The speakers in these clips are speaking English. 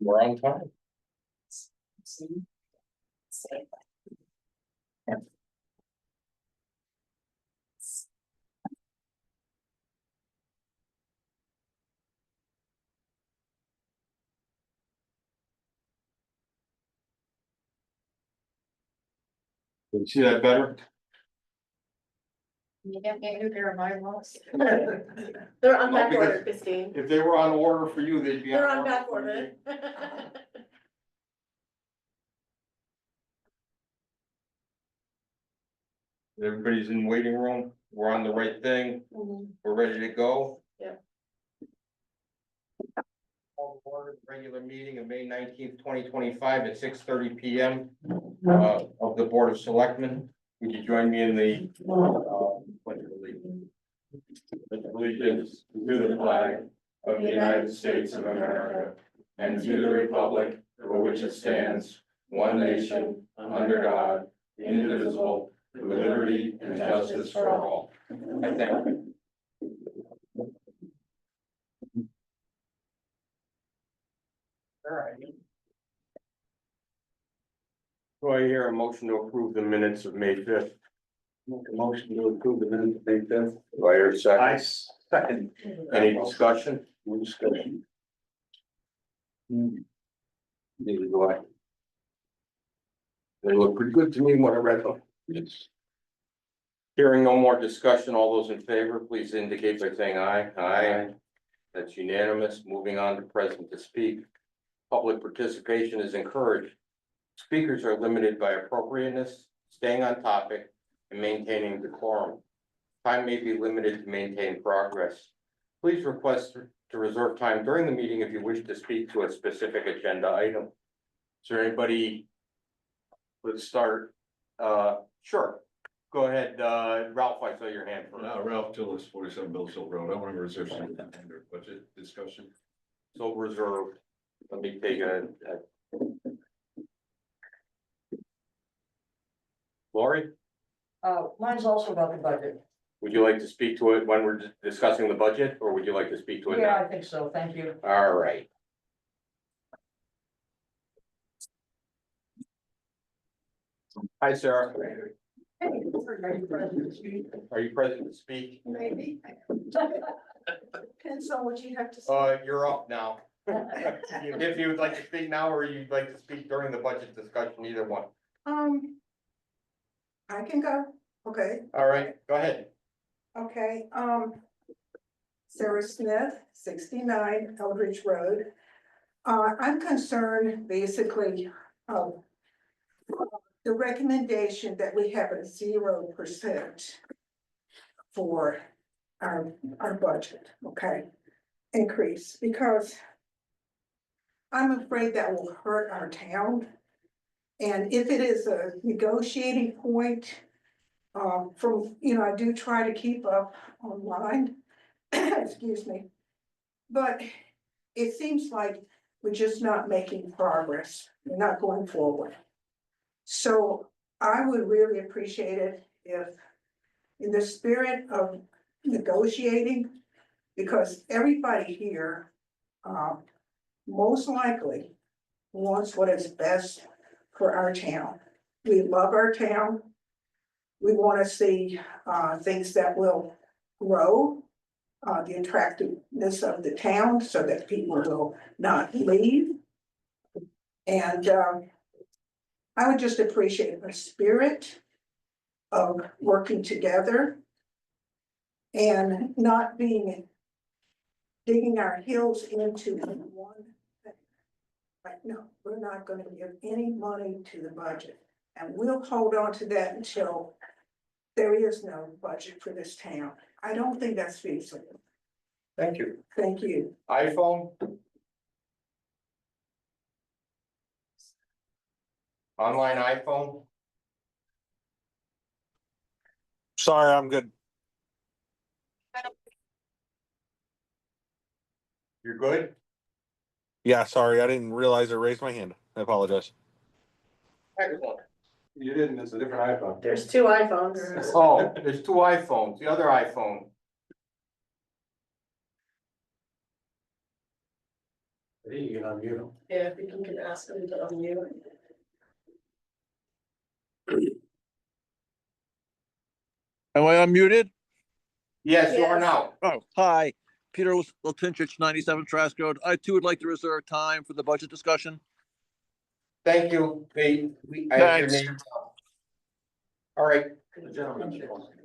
We're on time. Can you see that better? You can't get who they're my ones. They're on No, back order, because Christine. If they were on order for you, they'd be on. They're on order back for me. order. Everybody's in waiting room, we're on the right thing, Mhm. we're ready to go. Yeah. Call to order the regular meeting of May 19th, 2025 at 6:30 p.m. Of the Board of Selectmen. Would you join me in the pledge of allegiance? Pledge of allegiance to the flag of the United States of America and to the republic for which it stands, one nation, under God, indivisible, with liberty and justice for all. I thank you. All right. Do I hear a motion to approve the minutes of May 5th? Make a motion to approve the minutes of May 5th. Do I hear a second? Second. Any discussion? No discussion. Neither do I. They look pretty good to me when I read them. Yes. Hearing no more discussion, all those in favor, please indicate by saying aye. Aye. That's unanimous. Moving on to present to speak. Public participation is encouraged. Speakers are limited by appropriateness, staying on topic, and maintaining decorum. Time may be limited to maintain progress. Please request to reserve time during the meeting if you wish to speak to a specific agenda item. Is there anybody? Let's start. Sure. Go ahead, Ralph, I saw your hand first. Ralph Tillis, 47 Millsville Road. I want to reserve some under budget discussion. So reserved. Let me take a. Lori, Mine's also about the budget. would you like to speak to it when we're discussing the budget, or would you like to speak to it Yeah, now? I think so, thank you. All right. Hi, Sarah. Hey, are you present to speak? Are you present to speak? Maybe. Depends on what you have to say. You're up now. If you would like to speak now, or you'd like to speak during the budget discussion, either one. I can go, okay, All right, go ahead. okay, Sarah Smith, 69 Eldridge Road. I'm concerned basically of the recommendation that we have a 0% for our budget, okay, increase, because I'm afraid that will hurt our town. And if it is a negotiating point, from, I do try to keep up online, excuse me. But it seems like we're just not making progress, we're not going forward. So I would really appreciate it if, in the spirit of negotiating, because everybody here, most likely wants what is best for our town. We love our town. We want to see things that will grow the attractiveness of the town so that people will not leave. And I would just appreciate a spirit of working together and not digging our heels into one thing. Like, no, we're not going to give any money to the budget. And we'll hold on to that until there is no budget for this town. I don't think that's feasible. Thank you. Thank you. iPhone? Online iPhone? Sorry, I'm good. You're good? Yeah, sorry, I didn't realize I raised my hand. I apologize. Excellent. You didn't, it's a different iPhone. There's 2 iPhones. Oh, there's 2 iPhones, the other iPhone. I think you can unmute him. Yeah, if you can ask them to unmute. Am I unmuted? Yes, you are Yes. now. Oh, hi. Peter Latinchich, 97 Trask Road. I too would like to reserve time for the budget discussion. Thank you. Hey, I have your Thanks. name. All right,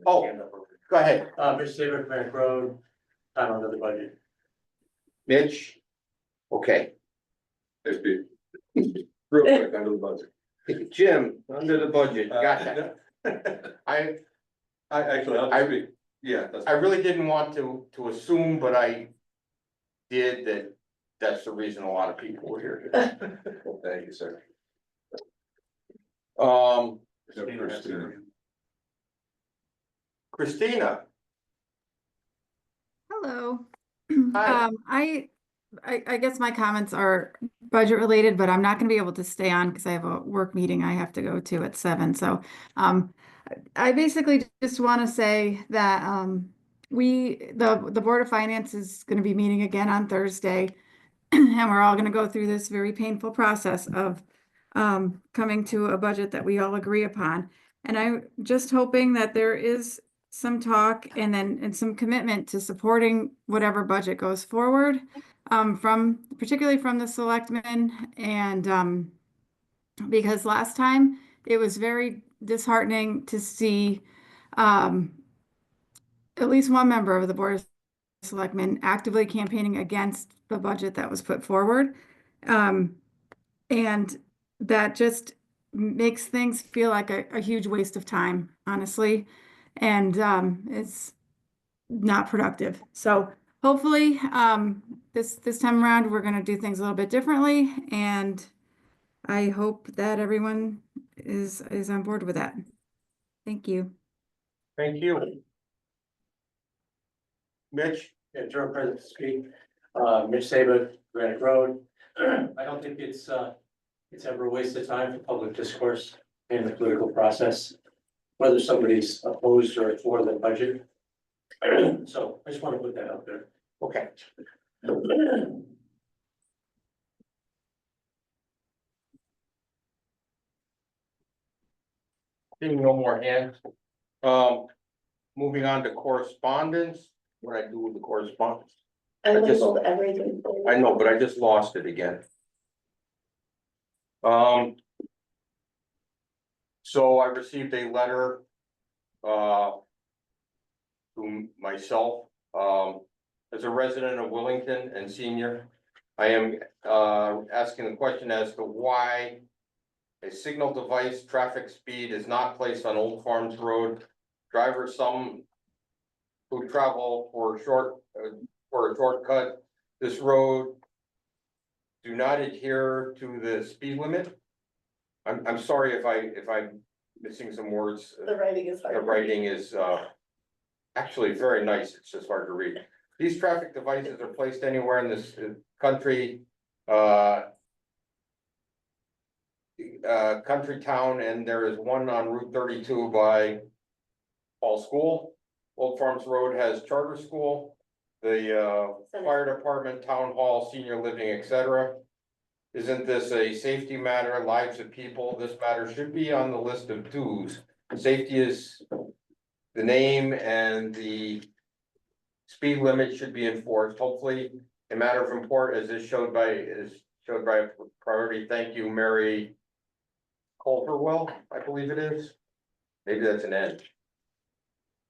Oh. go ahead, Mr. Saber, Bank Road, time under the budget. Mitch. Okay, There's the- Real quick, under the budget. Jim, under the budget, gotcha. I Actually, I'll just speak. Yeah, that's. I really didn't want to assume, but I did that. That's the reason a lot of people were here today. Thank you, sir. Um, No, Christina. Christina, Hello. Hi. I guess my comments are budget related, but I'm not gonna be able to stay on because I have a work meeting I have to go to at 7. So, I basically just want to say that, the Board of Finance is gonna be meeting again on Thursday. And we're all gonna go through this very painful process of, coming to a budget that we all agree upon. And I'm just hoping that there is some talk and some commitment to supporting whatever budget goes forward, particularly from the selectmen. And because last time it was very disheartening to see, um, at least one member of the Board of Selectmen actively campaigning against the budget that was put forward. And that just makes things feel like a huge waste of time, honestly. And it's not productive. So hopefully, this time around, we're gonna do things a little bit differently. And I hope that everyone is on board with that. Thank you. thank you. Mitch, Yeah, Joe President to speak. Mitch Saber, Granite Road. I don't think it's ever a waste of time for public discourse in the political process, whether somebody's opposed or for the budget. So I just want to put that out there. okay, seeing no more hands. Moving on to correspondence, what I do with the correspondence? I I just- labeled everything. for you. I know, but I just lost it again. So I received a letter, to myself, as a resident of Wellington and senior. I am, asking the question as to why a signal device traffic speed is not placed on Old Farms Road. Drivers, some who travel for a shortcut, this road do not adhere to the speed limit. I'm sorry if I'm missing some words. The writing is The hard. writing is, actually very nice, it's just hard to read. These traffic devices are placed anywhere in this country, country town, and there is one on Route 32 by Paul School. Old Farms Road has charter school, the fire department, town hall, senior living, etc. Isn't this a safety matter, lives of people? This matter should be on the list of do's. Safety is the name, and the speed limit should be enforced. Hopefully, a matter of import as is showed by priority. Thank you, Mary Culverwell, I believe it is. Maybe that's an N.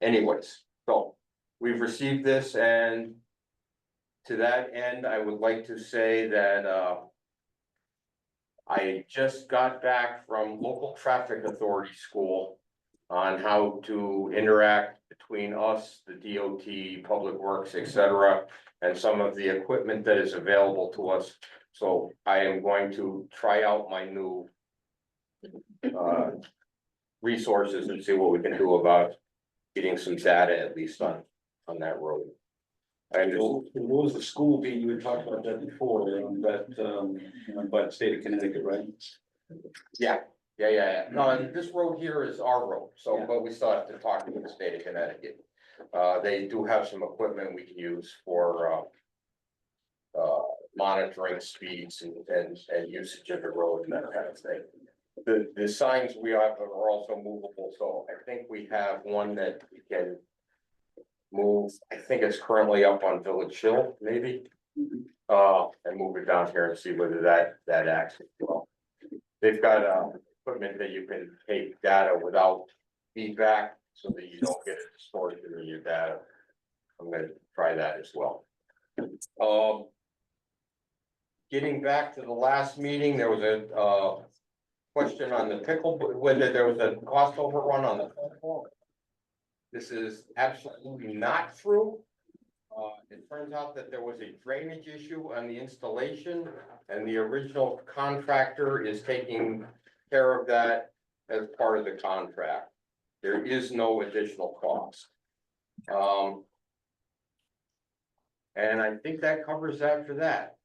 Anyways, so we've received this, and to that end, I would like to say that, I just got back from local traffic authority school on how to interact between us, the DOT, Public Works, etc., and some of the equipment that is available to us. So I am going to try out my new resources and see what we can do about getting some data at least on that road. I just, What was the school being, you had talked about that before, by the state of Connecticut, right? yeah. No, this road here is our road, so, but we still have to talk to the state of Connecticut. They do have some equipment we can use for monitoring speeds and usage of the road and that kind of thing. The signs we have are also movable, so I think we have one that we can move. I think it's currently up on Village Hill, maybe. And move it down here and see whether that acts as well. They've got equipment that you can take data without feedback, so that you don't get it distorted in your data. I'm gonna try that as well. Getting back to the last meeting, there was a question on the pickle, whether there was a cost overrun on the pickleball. This is absolutely not true. It turns out that there was a drainage issue on the installation, and the original contractor is taking care of that as part of the contract. There is no additional cost. And I think that covers that for that.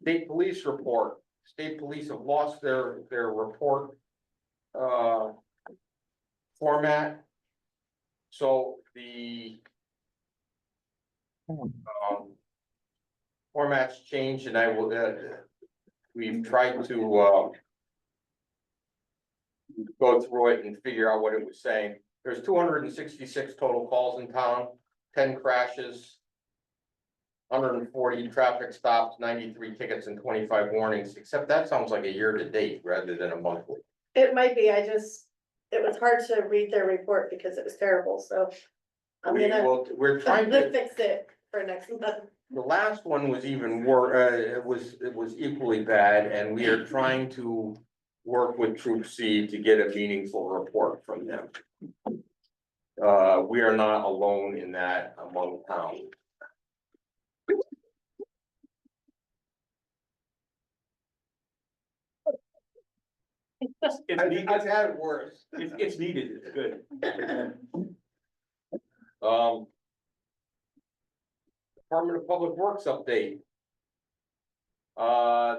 State police report. State police have lost their report format. So the formats changed, and I will, we've tried to go through it and figure out what it was saying. There's 266 total calls in town, 10 crashes, 140 traffic stops, 93 tickets and 25 warnings, except that sounds like a year to date rather than a monthly. It might be, it was hard to read their report because it was terrible, so. We're trying to, Fix it for next month. the last one was even worse, it was equally bad, and we are trying to work with Troop C to get a meaningful report from them. We are not alone in that among towns. I've had it worse. It's needed, it's good. Department of Public Works update.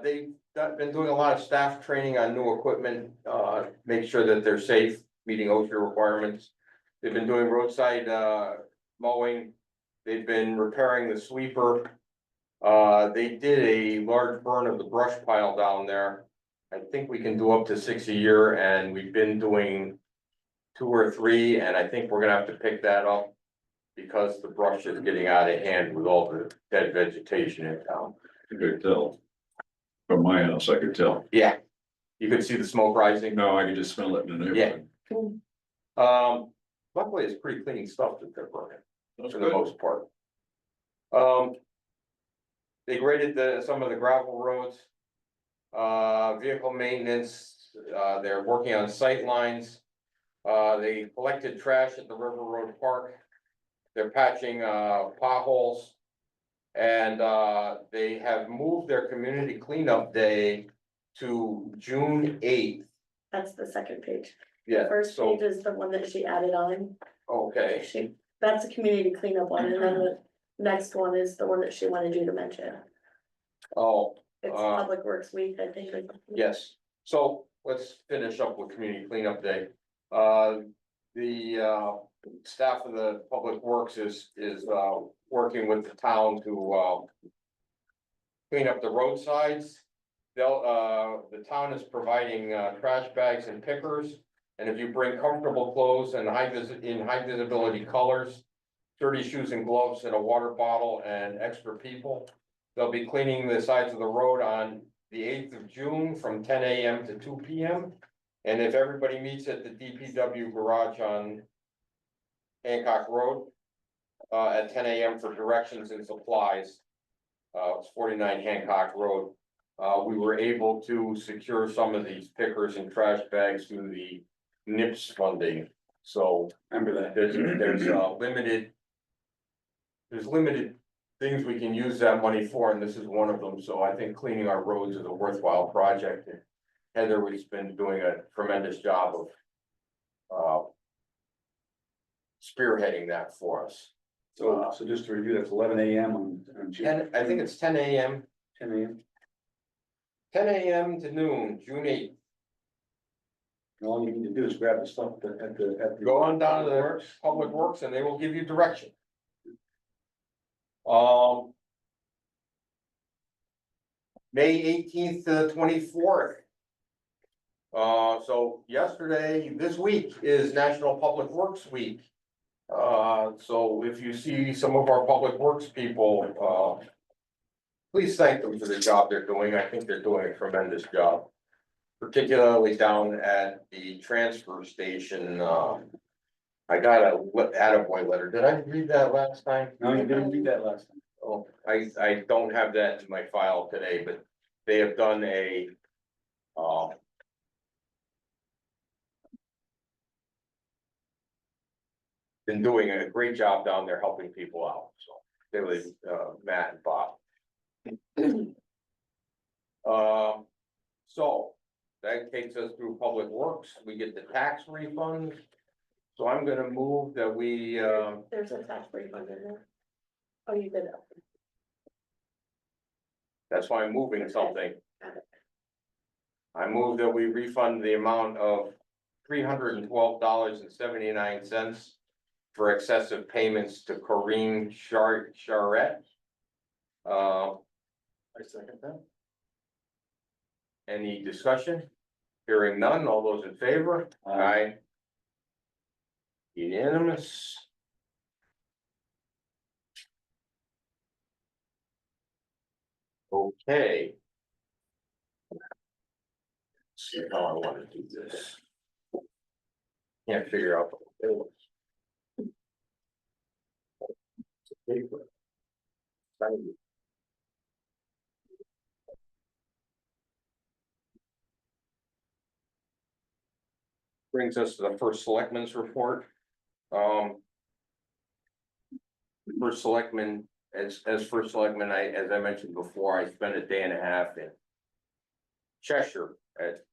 They've been doing a lot of staff training on new equipment, make sure that they're safe, meeting OSHA requirements. They've been doing roadside, mowing. They've been repairing the sweeper. They did a large burn of the brush pile down there. I think we can do up to 6 a year, and we've been doing 2 or 3, and I think we're gonna have to pick that up because the brush is getting out of hand with all the dead vegetation in town. I could tell. From my house, I could tell. Yeah, you could see the smoke rising. No, I could just smell it in the neighborhood. Luckily it's pretty clean stuff that they're burning That's for the good. most part. They graded some of the gravel roads. Vehicle maintenance, they're working on sight lines. They collected trash at the River Road Park. They're patching, potholes. And, they have moved their community cleanup day to June 8th. That's the second page. Yeah, First so, page is the one that she added on. okay, That's the community cleanup one, and then the next one is the one that she wanted you to mention. oh, It's Public Works Week, I think. yes, so let's finish up with community cleanup day. The staff of the Public Works is working with the town to clean up the roadsides. The town is providing trash bags and pickers, and if you bring comfortable clothes and high visibility colors, dirty shoes and gloves and a water bottle and extra people, they'll be cleaning the sides of the road on the 8th of June from 10 a.m. to 2 p.m. And if everybody meets at the DPW garage on Hancock Road at 10 a.m. for directions and supplies, it's 49 Hancock Road. We were able to secure some of these pickers and trash bags through the NIPS funding. So Remember that. there's limited things we can use that money for, and this is one of them. So I think cleaning our roads is a worthwhile project. Heather has been doing a tremendous job of spearheading that for us. So just to review, that's 11 a.m. on June. I think it's 10 a.m. 10 a.m. 10 a.m. to noon, June 8th. And all you need to do is grab the stuff at the. Go on down to the Public Works and they will give you direction. May 18th to 24th. So yesterday, this week is National Public Works Week. So if you see some of our public works people, please thank them for the job they're doing. I think they're doing a tremendous job. Particularly down at the transfer station. I got a attaboy letter. Did I read that last time? No, you didn't do that last time. Oh, I don't have that in my file today, but they have done been doing a great job down there helping people out, so they was, Matt and Bob. So that takes us through Public Works, we get the tax refunds. So I'm gonna move that we, There's a tax refund in there. Oh, you did it. that's why I'm moving something. Got it. I move that we refund the amount of $312.79 for excessive payments to Corinne Charette. I second that. Any discussion? Hearing none, all those in favor? Aye. Unanimous. Okay. See how I wanna do this. Can't figure out. Paper. Brings us to the first selectman's report. First selectman, as first selectman, as I mentioned before, I spent a day and a half in Cheshire at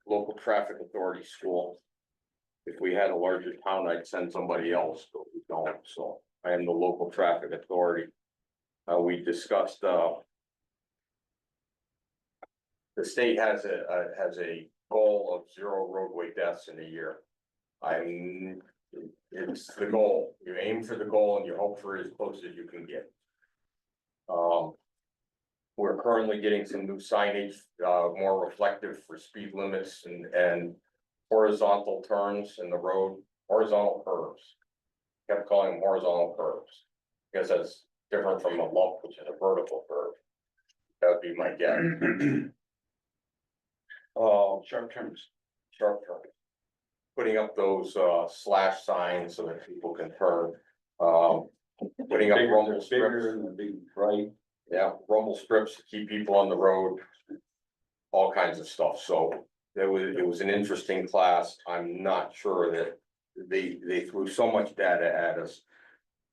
local traffic authority school. If we had a larger town, I'd send somebody else, but we don't, so I am the local traffic authority. We discussed, the state has a goal of 0 roadway deaths in a year. It's the goal, you aim for the goal and you hope for as close as you can get. We're currently getting some new signage, more reflective for speed limits and horizontal turns in the road, horizontal curves. Kept calling them horizontal curves, because that's different from a lump, which is a vertical curve. That would be my guess. Sharp turns. Sharp turn. Putting up those slash signs so that people can turn. Putting up rumble strips. Bigger and the big bright. Yeah, rumble strips to keep people on the road. All kinds of stuff, so it was an interesting class. I'm not sure that they threw so much data at us.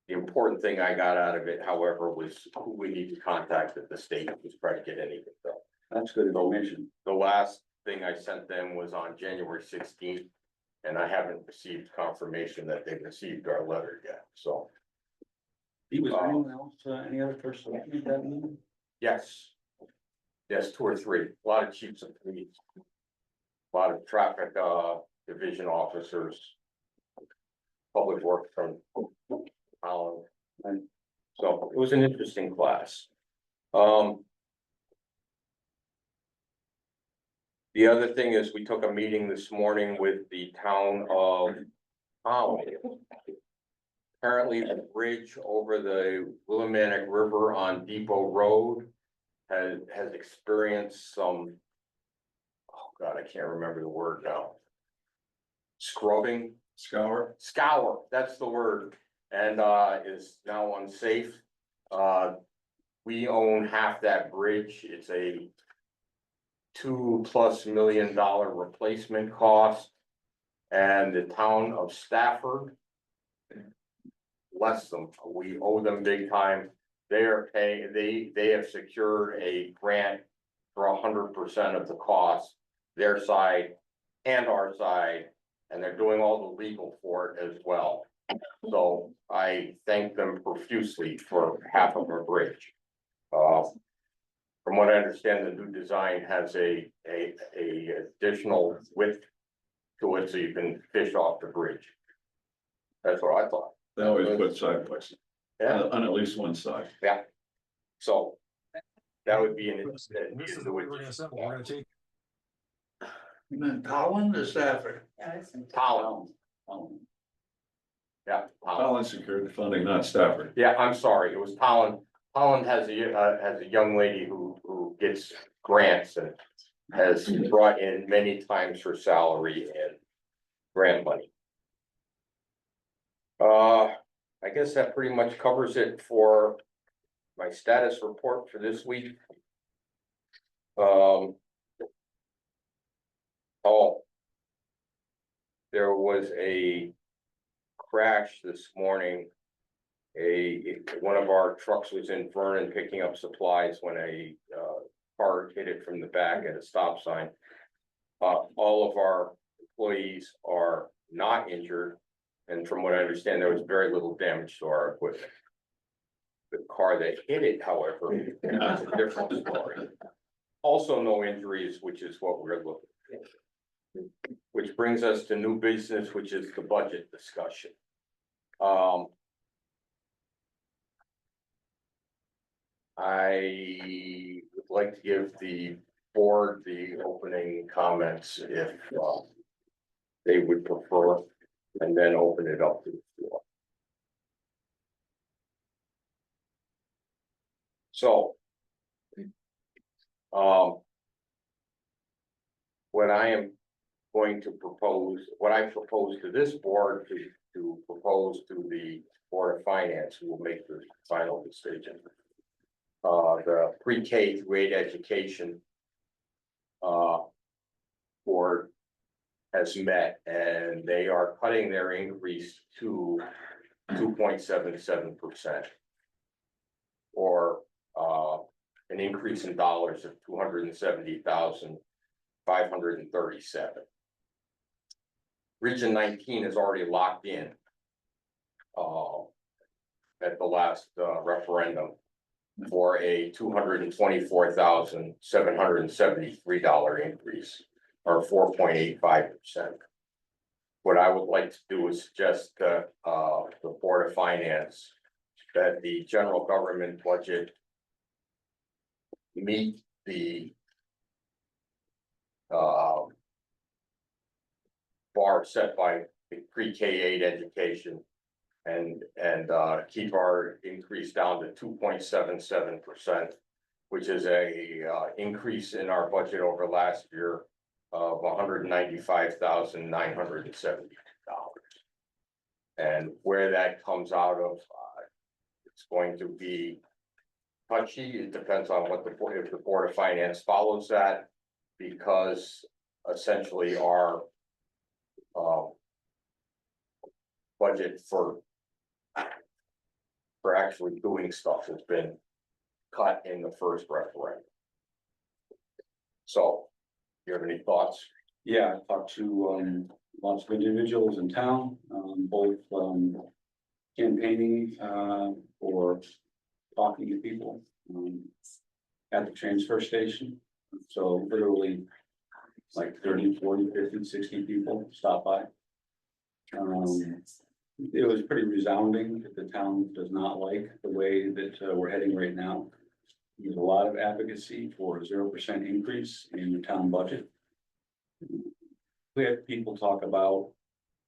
The important thing I got out of it, however, was who we need to contact at the state to try to get anything done. That's good information. The last thing I sent them was on January 16th. And I haven't received confirmation that they've received our letter yet, so. He was anyone else, any other person at that meeting? Yes. Yes, 2 or 3, a lot of chiefs and police. A lot of traffic, division officers. Public works from Holland. And so it was an interesting class. The other thing is we took a meeting this morning with the town of Holland. Apparently the bridge over the Willimantic River on Depot Road has experienced some, oh God, I can't remember the word now. Scrubbing, Scour. scour, that's the word, and is now unsafe. We own half that bridge. It's a $2+ million replacement cost. And the town of Stafford, bless them, we owe them big time. They are paying, they have secured a grant for 100% of the cost, their side and our side, and they're doing all the legal for it as well. So I thank them profusely for half of our bridge. From what I understand, the new design has a additional width to it, so you can fish off the bridge. That's what I thought. They always put sideways. Yeah, On at least one side. yeah. So That would be an. You meant Collin or Stafford? Colin, yeah, Colin. Collins secured funding, not Stafford. Yeah, I'm sorry, it was Colin. Colin has a young lady who gets grants and has brought in many times her salary and grant money. I guess that pretty much covers it for my status report for this week. Oh. There was a crash this morning. One of our trucks was in Vernon picking up supplies when a car hit it from the back at a stop sign. All of our employees are not injured, and from what I understand, there was very little damage to our equipment. The car that hit it, however, is a different story. Also, no injuries, which is what we're looking for. Which brings us to new business, which is the budget discussion. I would like to give the board the opening comments if they would prefer, and then open it up to the floor. So, what I am going to propose, what I propose to this board to propose to the Board of Finance, who will make the final decision. The pre-K through 8 education board has met, and they are cutting their increase to 2.77%. Or an increase in dollars of 270,537. Region 19 is already locked in at the last referendum for a $224,773 increase, or 4.85%. What I would like to do is suggest the Board of Finance that the general government budget meet the bar set by the pre-K-8 education and keep our increase down to 2.77%, which is a increase in our budget over last year of $195,970. And where that comes out of, it's going to be touchy. It depends on what if the Board of Finance follows that, because essentially our budget for actually doing stuff has been cut in the first referendum. So, you have any thoughts? Yeah, I talked to lots of individuals in town, both campaigning or talking to people at the transfer station. So literally like 30, 40, 50, 60 people stop by. It was pretty resounding that the town does not like the way that we're heading right now. There's a lot of advocacy for a 0% increase in the town budget. We have people talk about,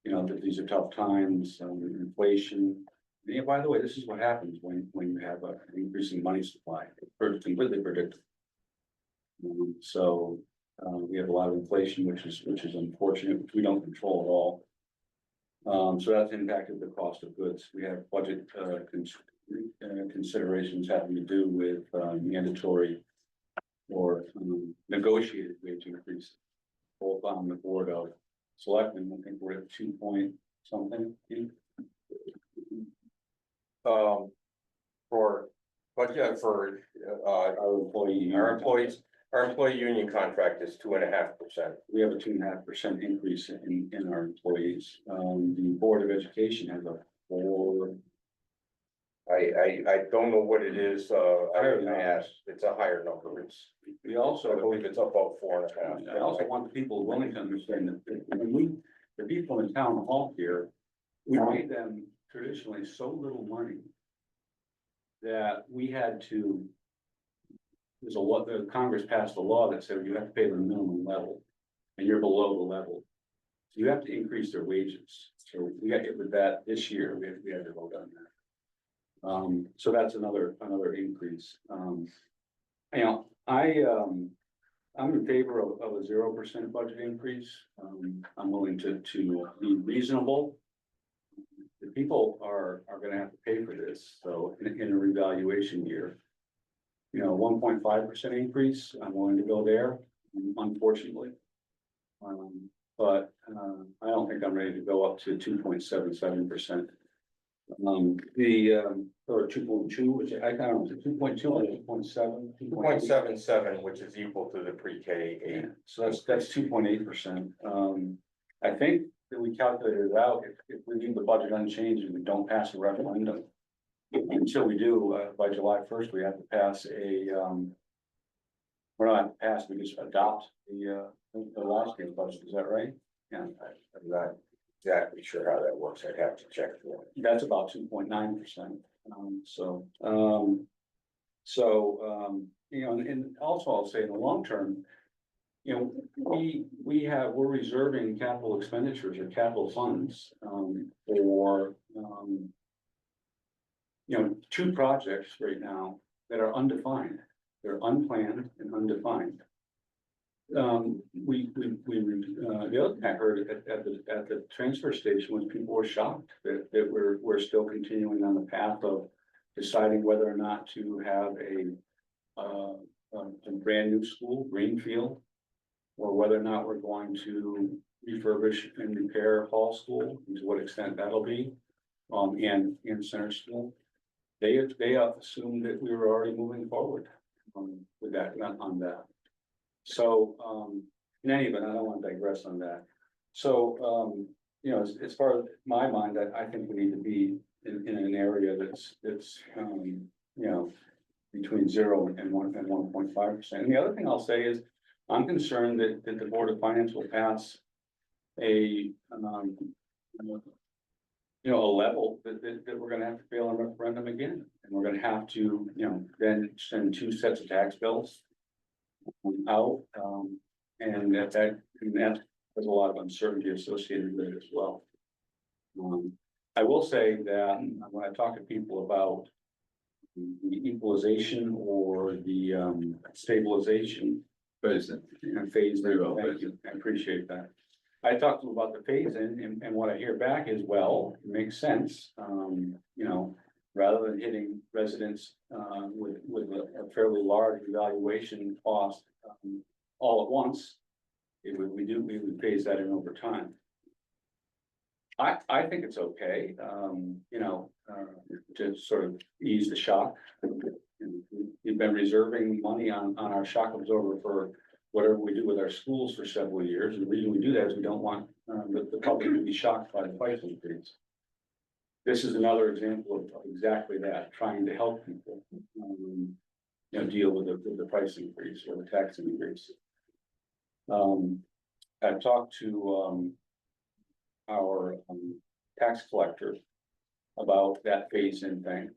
you know, that these are tough times, inflation. Yeah, by the way, this is what happens when you have an increasing money supply. It's completely predictable. So we have a lot of inflation, which is unfortunate, which we don't control at all. So that's impacted the cost of goods. We have budget considerations having to do with mandatory or negotiated wage increase. Both on the Board of Selectmen, I think we're at 2 point something. For budget for Our employee. our employee union contract is 2.5%. We have a 2.5% increase in our employees. The Board of Education has a 4. I don't know what it is, Higher than I asked, it's a higher number, We I also, believe it's about 4.5. I also want the people willing to understand that the people in town hall here, we paid them traditionally so little money that we had to there's a law, the Congress passed a law that said you have to pay the minimum level, and you're below the level. So you have to increase their wages, so we got hit with that this year, we had to vote on that. So that's another increase, you know, I'm in favor of a 0% budget increase, I'm willing to be reasonable. The people are gonna have to pay for this, so in a revaluation year. You know, 1.5% increase, I'm willing to go there, unfortunately. But I don't think I'm ready to go up to 2.77%. Or 2.2, which I don't know, was it 2.2 or 2.7? 2.77, which is equal to the pre-K eight. So that's 2.8%. I think that we calculated it out, if we leave the budget unchanged and we don't pass a referendum. Until we do, by July 1st, we have to pass we're not have to pass, we just adopt the last year's budget, is that right? Yeah, I'm not exactly sure how that works. I'd have to check for it. that's about 2.9%. You know, and also I'll say in the long term, you know, we're reserving capital expenditures or capital funds, for, you know, 2 projects right now that are undefined. They're unplanned and undefined. The other thing I heard at the transfer station was people were shocked that we're still continuing on the path of deciding whether or not to have a brand new school, greenfield, or whether or not we're going to refurbish and repair Hall School, and to what extent that'll be, and Center School. They assumed that we were already moving forward, with that, not on that. So, in any event, I don't want to digress on that. So, you know, as far as my mind, I think we need to be in an area that's, you know, between 0 and 1.5%. And the other thing I'll say is, I'm concerned that the Board of Finance will pass a level that we're gonna have to fail a referendum again. And we're gonna have to, you know, then send 2 sets of tax bills out, and that there's a lot of uncertainty associated with it as well. I will say that when I talk to people about the equalization or the stabilization. Phase in. And phase Very in, well, thank phase you, I appreciate that. I talked to them about the phase in, and what I hear back is, well, it makes sense, you know, rather than hitting residents with a fairly large evaluation cost all at once, we would phase that in over time. I think it's okay, you know, to sort of ease the shock. We've been reserving money on our shock absorber for whatever we do with our schools for several years. And the reason we do that is we don't want the public to be shocked by the price increase. This is another example of exactly that, trying to help people, you know, deal with the price increase or the tax increase. I've talked to our tax collector about that phase-in thing.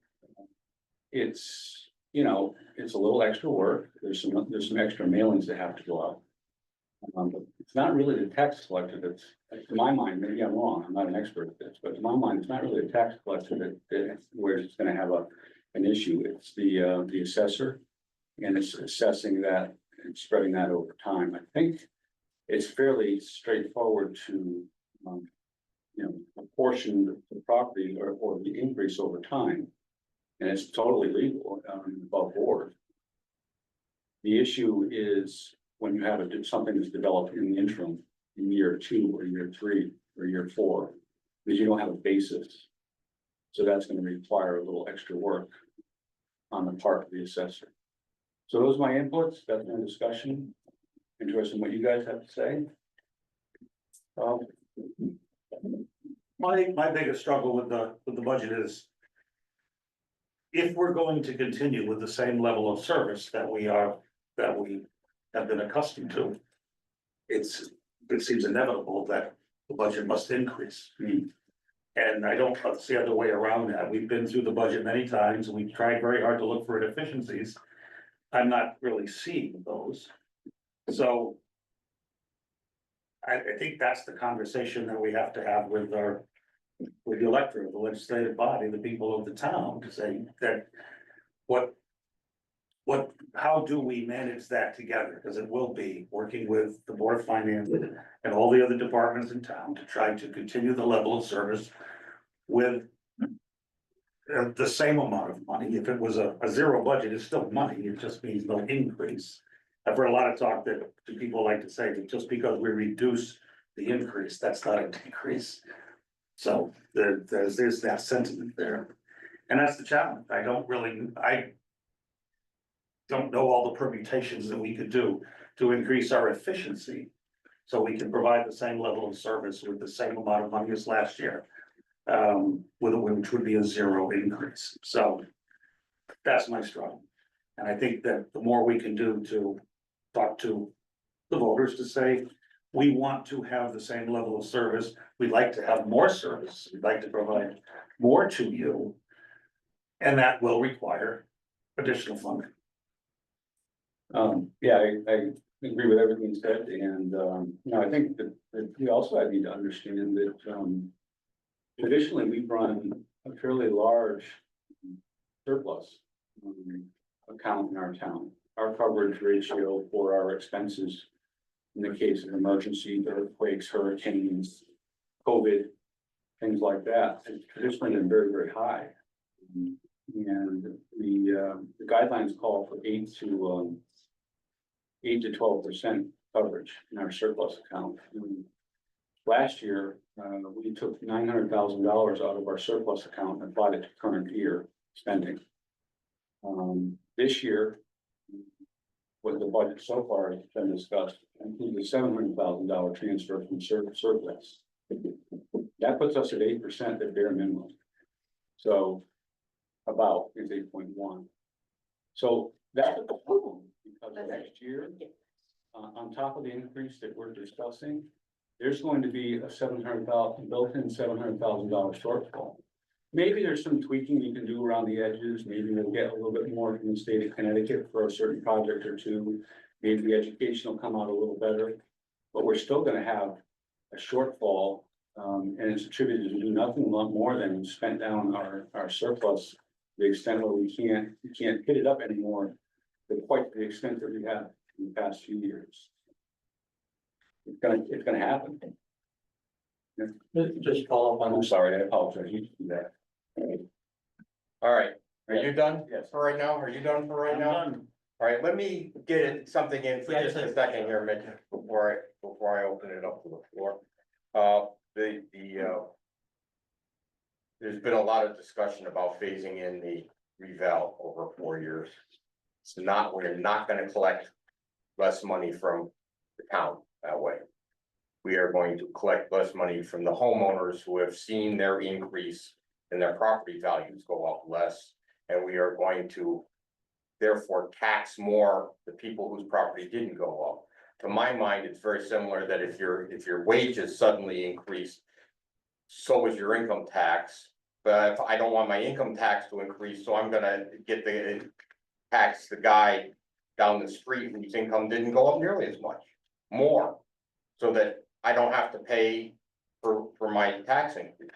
It's, you know, it's a little extra work. There's some extra mailings that have to go out. But it's not really the tax collector that's, to my mind, maybe I'm wrong, I'm not an expert at this, but to my mind, it's not really the tax collector that where it's gonna have an issue. It's the assessor, and it's assessing that and spreading that over time. I think it's fairly straightforward to, you know, apportion the property or the increase over time. And it's totally legal, above board. The issue is when you have something that's developed in the interim, in year 2 or year 3 or year 4, because you don't have a basis. So that's going to require a little extra work on the part of the assessor. So those are my inputs, that's my discussion. Interested in what you guys have to say. My biggest struggle with the budget is, if we're going to continue with the same level of service that we have been accustomed to, it seems inevitable that the budget must increase. And I don't see other way around that. We've been through the budget many times, and we've tried very hard to look for efficiencies. I'm not really seeing those. So I think that's the conversation that we have to have with with the electorate, the legislative body, the people of the town, to say that how do we manage that together? Because it will be working with the Board of Finance and all the other departments in town to try to continue the level of service with the same amount of money. If it was a zero budget, it's still money, it just means no increase. I've heard a lot of talk that people like to say that just because we reduce the increase, that's not a decrease. So there's that sentiment there. And that's the challenge. I don't know all the permutations that we could do to increase our efficiency. So we can provide the same level of service with the same amount of money as last year. Which would be a zero increase. So that's my struggle. And I think that the more we can do to talk to the voters to say, we want to have the same level of service. We'd like to have more service. We'd like to provide more to you. And that will require additional funding. Yeah, I agree with everything you said, and, I think that we also need to understand that, traditionally, we've run a fairly large surplus account in our town. Our coverage ratio for our expenses in the case of emergency, earthquakes, hurricanes, COVID, things like that, has traditionally been very, very high. And the guidelines call for 8 to 12% coverage in our surplus account. And last year, we took $900,000 out of our surplus account and applied it to current year spending. This year, with the budget so far has been discussed, includes a $700,000 transfer from surplus. That puts us at 8% at bare minimum. So about is 8.1. So that's a problem because next year, on top of the increase that we're discussing, there's going to be a $700,000 built-in $700,000 shortfall. Maybe there's some tweaking you can do around the edges. Maybe we'll get a little bit more from the state of Connecticut for a certain project or two. Maybe the education will come out a little better, but we're still going to have a shortfall, and it's attributed to do nothing more than spent down our surplus to the extent where we can't hit it up anymore to quite the extent that we have in the past few years. It's gonna happen. Just follow up on I'm sorry, I apologize. You do that. All right, are you done? Yes. For right now? Are you done for right now? All right, let me get something in for Yeah, just a sure. second here, Mitch, before I open it up to the floor. There's been a lot of discussion about phasing in the reval over 4 years. We're not gonna collect less money from the town that way. We are going to collect less money from the homeowners who have seen their increase in their property values go up less. And we are going to therefore tax more the people whose property didn't go up. To my mind, it's very similar that if your wages suddenly increase, so is your income tax. But if I don't want my income tax to increase, so I'm gonna tax the guy down the street whose income didn't go up nearly as much, more. So that I don't have to pay for my tax increase.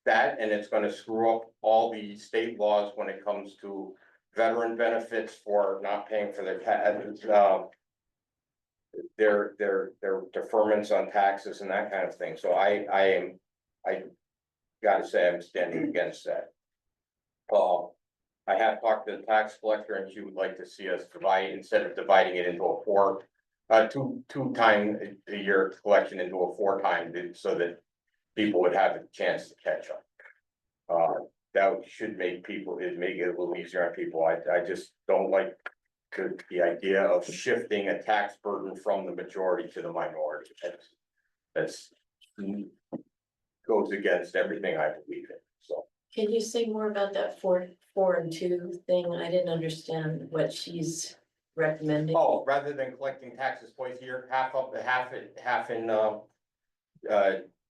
That, and it's gonna screw up all the state laws when it comes to veteran benefits for not paying for their deferments on taxes and that kind of thing. So I gotta say, I'm standing against that. I have talked to the tax collector and she would like to see us divide, instead of dividing it into a two time a year collection into a 4 time, so that people would have a chance to catch up. That should make it a little easier on people. I just don't like the idea of shifting a tax burden from the majority to the minority. That's goes against everything I believe in, so. Can you say more about that 4 and 2 thing? I didn't understand what she's recommending. Oh, rather than collecting taxes twice a year, half in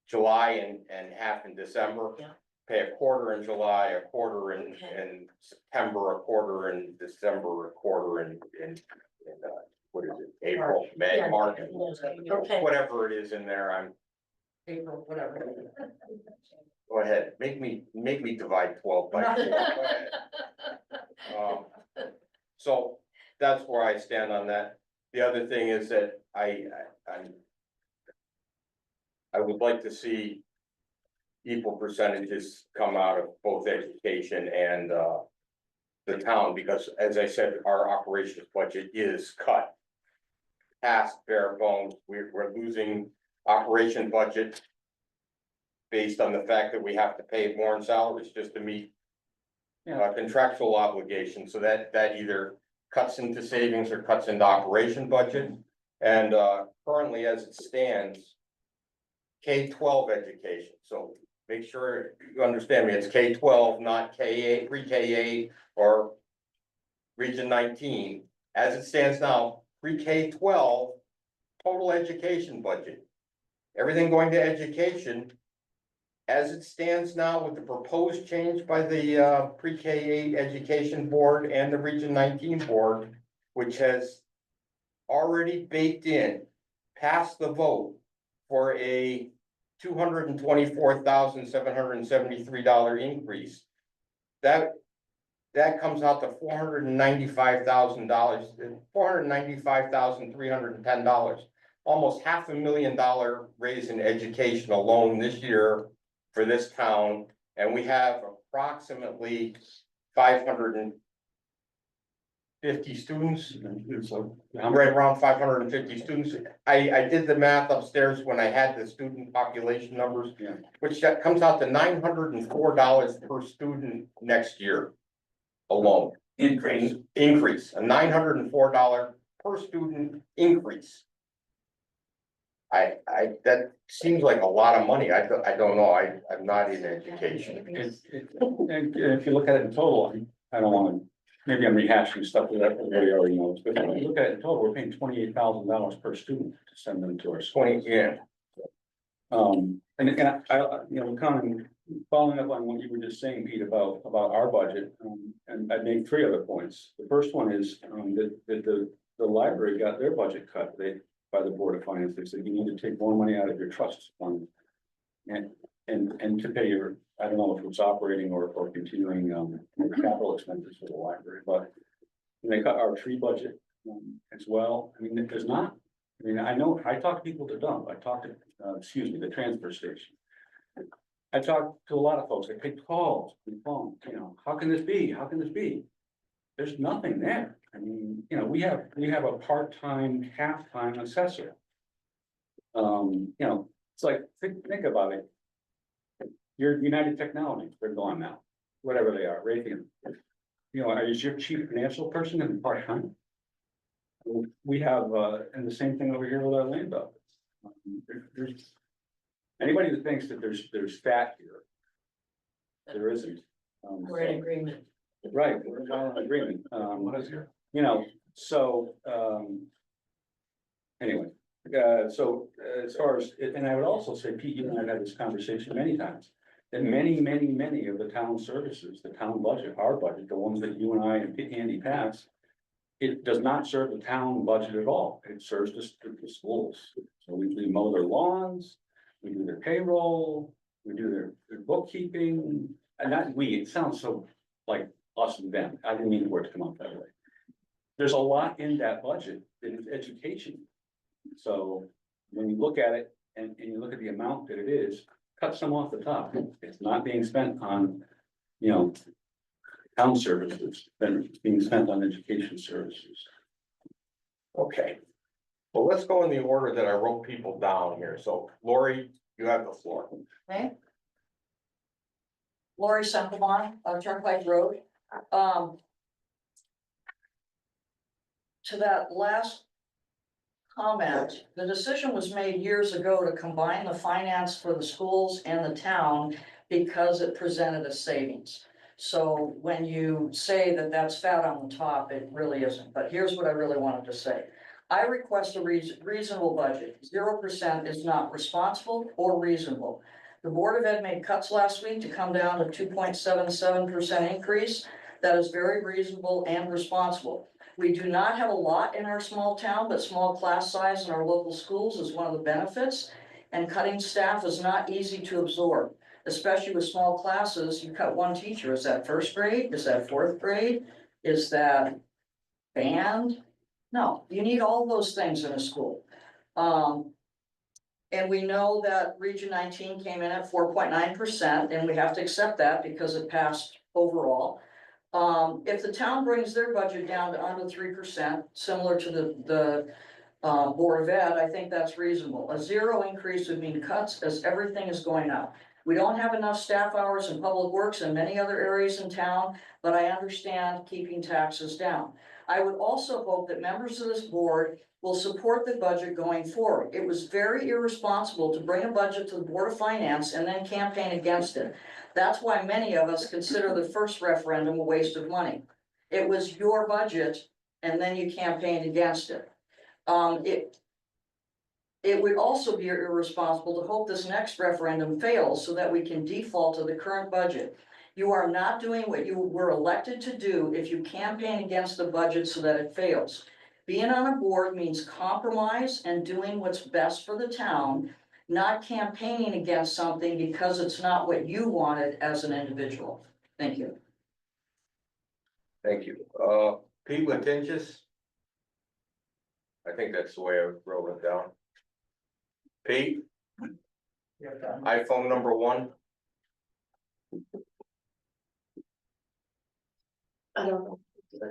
July and half in December. Yeah. pay a quarter in July, a quarter in, Okay. in September, a quarter in December, a quarter in, what is it, April, May, Yeah, March? okay. Whatever it is in there, April, whatever. go ahead, make me divide 12 by 4. Go ahead. So that's where I stand on that. The other thing is that I would like to see equal percentages come out of both education and the town, because as I said, our operations budget is cut past bare bones. We're losing operation budget based on the fact that we have to pay more in salaries just to meet contractual obligations, so that either cuts into savings or cuts into operation budget. And currently, as it stands, K-12 education, so make sure you understand me, it's K-12, not K-8, pre-K-8 or Region 19. As it stands now, pre-K-12, total education budget, everything going to education. As it stands now with the proposed change by the pre-K-8 education board and the Region 19 board, which has already baked in, passed the vote for a $224,773 increase. That comes out to $495,000, $495,310, almost $500,000 raise in education alone this year for this town, and we have approximately 550 students. Right around 550 students. I did the math upstairs when I had the student population numbers, which that comes out to $904 per student next year alone. Increase, a $904 per student increase. That seems like a lot of money. I don't know. I'm not in education. And if you look at it in total, I don't wanna, maybe I'm rehashing stuff that everybody already knows, but if you look at it in total, we're paying $28,000 per student to send them to our school. 20, yeah. And I, you know, kind of following up on what you were just saying, Pete, about our budget, and I'd make 3 other points. The first one is, that the library got their budget cut, by the Board of Finance. They said you need to take more money out of your trust fund. And to pay your, I don't know if it's operating or continuing, capital expenses for the library, but they cut our tree budget, as well. I mean, there's not, I mean, I know, I talk to people at the dump, I talk to, the transfer station. I talk to a lot of folks, I take calls on the phone, you know, how can this be? How can this be? There's nothing there. I mean, you know, we have a part-time, half-time assessor. You know, it's like, think about it. Your United Technologies, they're gone now, whatever they are, Raytheon. You know, is your chief financial person gonna be part-time? We have, and the same thing over here with our land office. There's anybody that thinks that there's fat here, there isn't. We're in agreement. Right, we're all in agreement. What is here? You know, so, anyway, so as far as, and I would also say, Pete, you and I have had this conversation many times. That many of the town services, the town budget, our budget, the ones that you and I and Andy pass. It does not serve the town budget at all. It serves the schools. So we mow their lawns, we do their payroll, we do their bookkeeping. And not we, it sounds so like us and them. I didn't mean for it to come out that way. There's a lot in that budget that is education. So when you look at it and you look at the amount that it is, cut some off the top. It's not being spent on, you know, town services, then it's being spent on education services. Okay. Well, let's go in the order that I wrote people down here. So Lori, you have the floor. Okay. Lori Sankamon, Turnpike Road. To that last comment, the decision was made years ago to combine the finance for the schools and the town because it presented a savings. So when you say that that's fat on the top, it really isn't. But here's what I really wanted to say. I request a reasonable budget. 0% is not responsible or reasonable. The Board of Ed made cuts last week to come down to 2.77% increase. That is very reasonable and responsible. We do not have a lot in our small town, but small class size in our local schools is one of the benefits. And cutting staff is not easy to absorb, especially with small classes. You cut one teacher. Is that first grade? Is that fourth grade? Is that band? No, you need all those things in a school. And we know that Region 19 came in at 4.9%, and we have to accept that because it passed overall. If the town brings their budget down to under 3%, similar to the Board of Ed, I think that's reasonable. A zero increase would mean cuts as everything is going up. We don't have enough staff hours in public works and many other areas in town, but I understand keeping taxes down. I would also hope that members of this board will support the budget going forward. It was very irresponsible to bring a budget to the Board of Finance and then campaign against it. That's why many of us consider the first referendum a waste of money. It was your budget and then you campaigned against it. It would also be irresponsible to hope this next referendum fails so that we can default to the current budget. You are not doing what you were elected to do if you campaign against the budget so that it fails. Being on a board means compromise and doing what's best for the town, not campaigning against something because it's not what you wanted as an individual. Thank you. Thank you. Pete Litigious? I think that's the way I wrote it down. Pete, iPhone number 1. I don't know.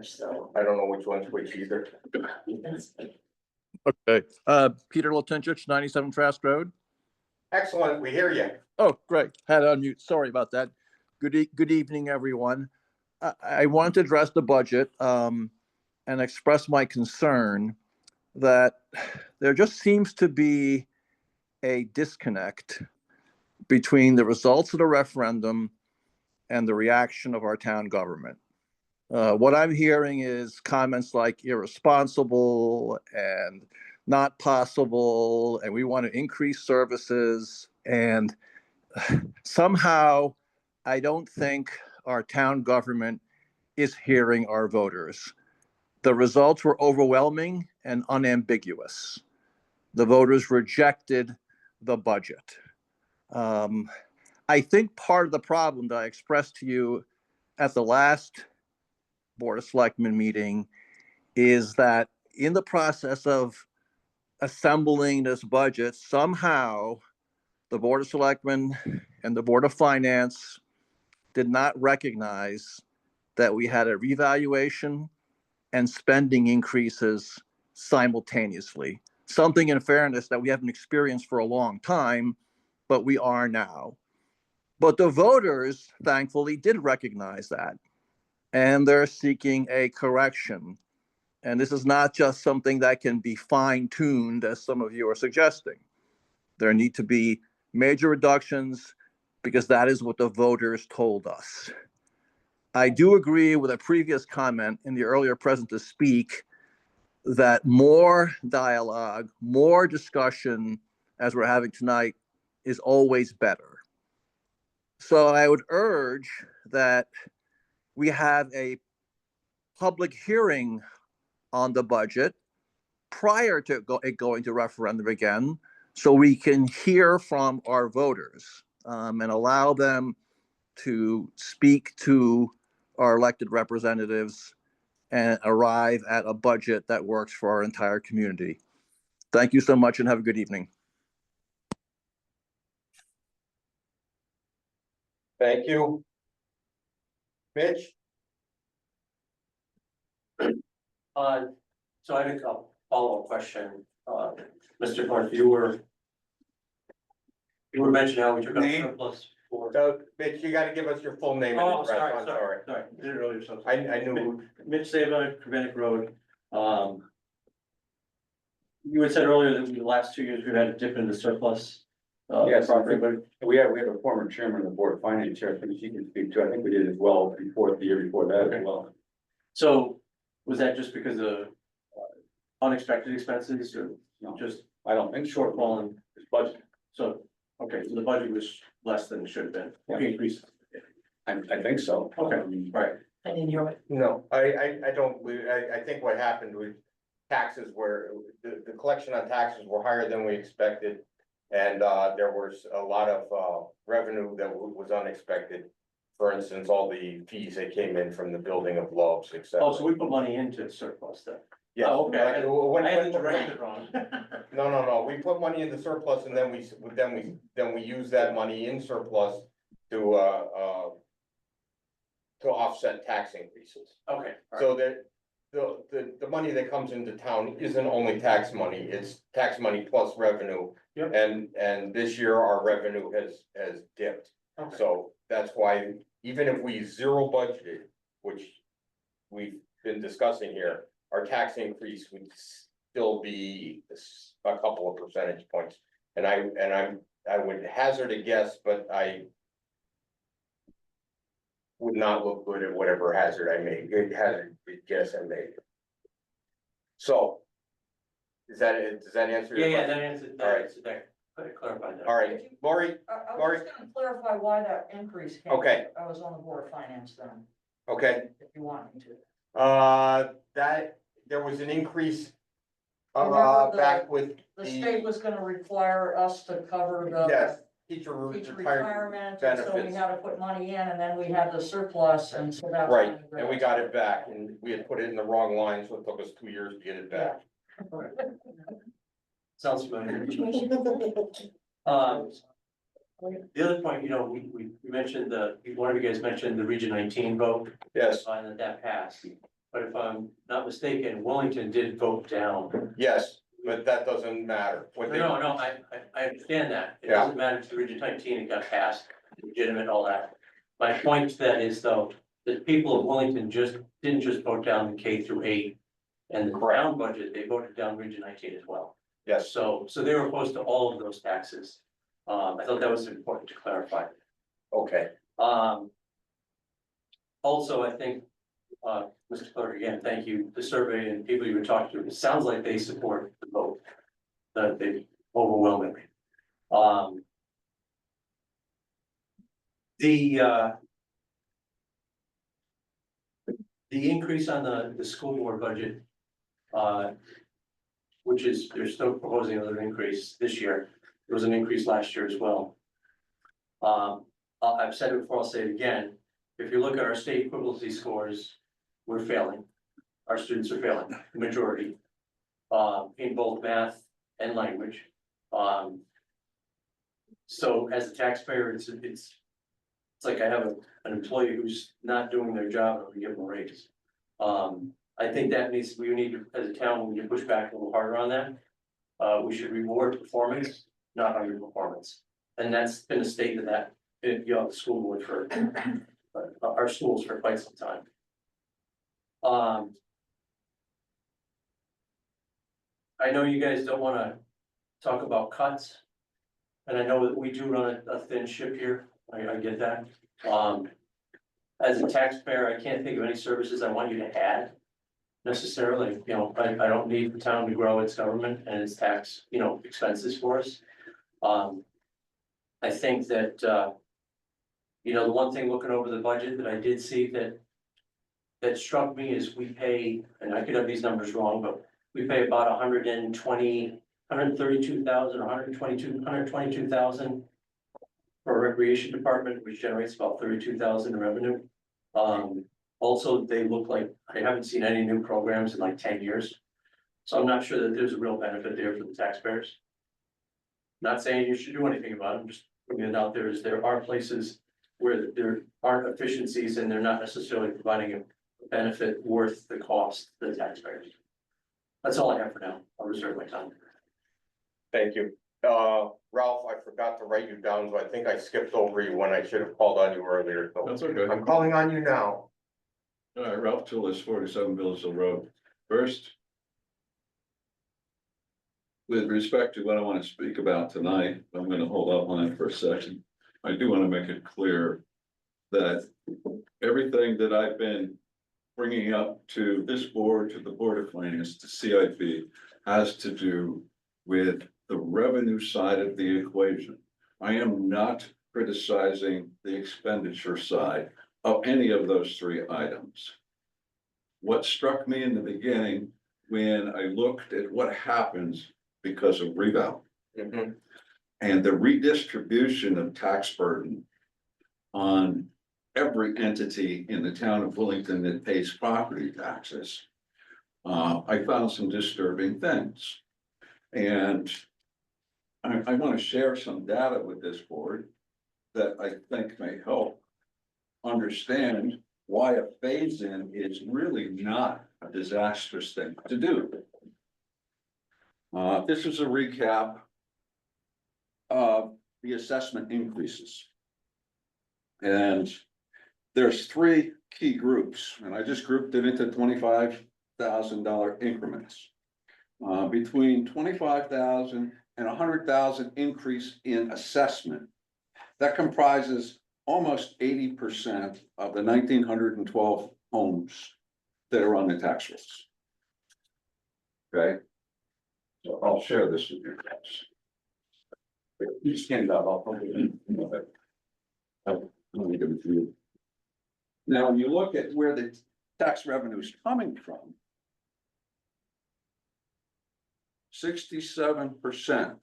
So. I don't know which one's which either. Okay, Peter Latinchich, 97 Trask Road. Excellent, we hear you. Oh, great. Had it on mute. Sorry about that. Good evening, everyone. I want to address the budget and express my concern that there just seems to be a disconnect between the results of the referendum and the reaction of our town government. What I'm hearing is comments like irresponsible and not possible, and we want to increase services. And somehow, I don't think our town government is hearing our voters. The results were overwhelming and unambiguous. The voters rejected the budget. I think part of the problem that I expressed to you at the last Board of Selectmen meeting is that in the process of assembling this budget, somehow the Board of Selectmen and the Board of Finance did not recognize that we had a revaluation and spending increases simultaneously. Something, in fairness, that we haven't experienced for a long time, but we are now. But the voters, thankfully, did recognize that, and they're seeking a correction. And this is not just something that can be fine-tuned, as some of you are suggesting. There need to be major reductions because that is what the voters told us. I do agree with a previous comment in the earlier present to speak that more dialogue, more discussion, as we're having tonight, is always better. So I would urge that we have a public hearing on the budget prior to it going to referendum again, so we can hear from our voters and allow them to speak to our elected representatives and arrive at a budget that works for our entire community. Thank you so much and have a good evening. Thank you. Mitch? So I have a follow-up question. Mr. Clark, you were mentioning how we took up surplus for. So, Mitch, you gotta give us your full name and Oh, address. sorry, I'm sorry. did it earlier, so. I knew. Mitch Saban, Quebec Road. You had said earlier that in the last 2 years, we've had a dip in the surplus. Yes, I think we have a former chairman of the Board of Finance here, I think she can speak to, I think we did as well before, the year before that as well. So was that just because of unexpected expenses or No. just I don't think shortfall in this budget. So, okay, So the budget was less than it should have been, we increased. I think so. Okay. Right. And in your, No, I don't, I think what happened was taxes were, the collection on taxes were higher than we expected. And, there was a lot of, revenue that was unexpected. For instance, all the fees that came in from the building of Loves, et cetera. Oh, so we put money into surplus then? Yes. Oh, okay. When- I had the when- direction wrong. No, we put money in the surplus and then we use that money in surplus to offset tax increases. Okay. all right. So that the money that comes into town isn't only tax money, it's tax money plus revenue. Yep. And this year our revenue has dipped. Okay. So that's why even if we zero budgeted, which we've been discussing here, our tax increase would still be a couple of percentage points. And I would hazard a guess, but I would not look good at whatever hazard I made, hazard guess I made. So. Does that answer your Yeah, question? that answered, All right. that clarified that. All right, Lori, I Lori? was just gonna clarify why that increase came. Okay. I was on the board of finance then, okay, if you want me to. that, there was an increase. Remember the- Back with The state was gonna require us to cover the. yes, teacher Teacher retirement retirement, and so we benefits. had to put money in, and then we had the surplus, and so that's. Right, and we got it back, and we had put it in the wrong line, so it took us 2 years to get it back. Sounds familiar. The other point, you know, we mentioned one of you guys mentioned the Region 19 vote, Yes, and that passed. But if I'm not mistaken, Wellington did vote down. yes, but that doesn't matter. What they- No, I understand that. It Yeah. doesn't matter to Region 19, it got passed, legitimate, all that. My point to that is though, the people of Wellington didn't just vote down the K through 8. And the Brown budget, they voted down Region 19 as well. Yes, So they were opposed to all of those taxes. I thought that was important to clarify. okay, Also, I think, Mr. Clerk, again, thank you, the survey and people you were talking to, it sounds like they support the vote. That they overwhelmingly. The increase on the school board budget, which is, they're still proposing another increase this year. There was an increase last year as well. I've said it before, I'll say it again. If you look at our state equivalency scores, we're failing. Our students are failing, the majority, in both math and language. So as a taxpayer, it's like I have an employee who's not doing their job and we give them a raise. I think we need to, as a town, we need to push back a little harder on that. We should reward performance, not underperformance. And that's been a state of that, the school board for, our schools for quite some time. I know you guys don't wanna talk about cuts. And I know that we do run a thin ship here, I get that. As a taxpayer, I can't think of any services I want you to add. Necessarily, you know, I don't need the town to grow its government and its tax, expenses for us. I think that, the one thing looking over the budget that I did see that struck me is we pay, and I could have these numbers wrong, but we pay about 122,000 for our recreation department, which generates about 32,000 in revenue. Also, they look like, I haven't seen any new programs in like 10 years. So I'm not sure that there's a real benefit there for the taxpayers. Not saying you should do anything about it, I'm just putting it out there, is there are places where there aren't efficiencies and they're not necessarily providing a benefit worth the cost to the taxpayers. That's all I have for now. I'll reserve my time. thank you. Ralph, I forgot to write you down, so I think I skipped over you when I should have called on you earlier, so That's okay. I'm calling on you now. All right, Ralph Tillis, 47 Villageville Road. First, with respect to what I want to speak about tonight, I'm going to hold up on it for a second. I do want to make it clear that everything that I've been bringing up to this board, to the Board of Finance, to CIP, has to do with the revenue side of the equation. I am not criticizing the expenditure side of any of those three items. What struck me in the beginning, when I looked at what happens because of rebound Mhm. and the redistribution of tax burden on every entity in the town of Wellington that pays property taxes, I found some disturbing things. And I want to share some data with this board that I think may help understand why a phase-in is really not a disastrous thing to do. This is a recap of the assessment increases. And there's three key groups, and I just grouped it into $25,000 increments. Between 25,000 and 100,000 increase in assessment. That comprises almost 80% of the 1,912 homes that are on the tax rolls. Okay? So I'll share this with you guys. You stand up, I'll let me give it to you. Now, when you look at where the tax revenue is coming from, 67%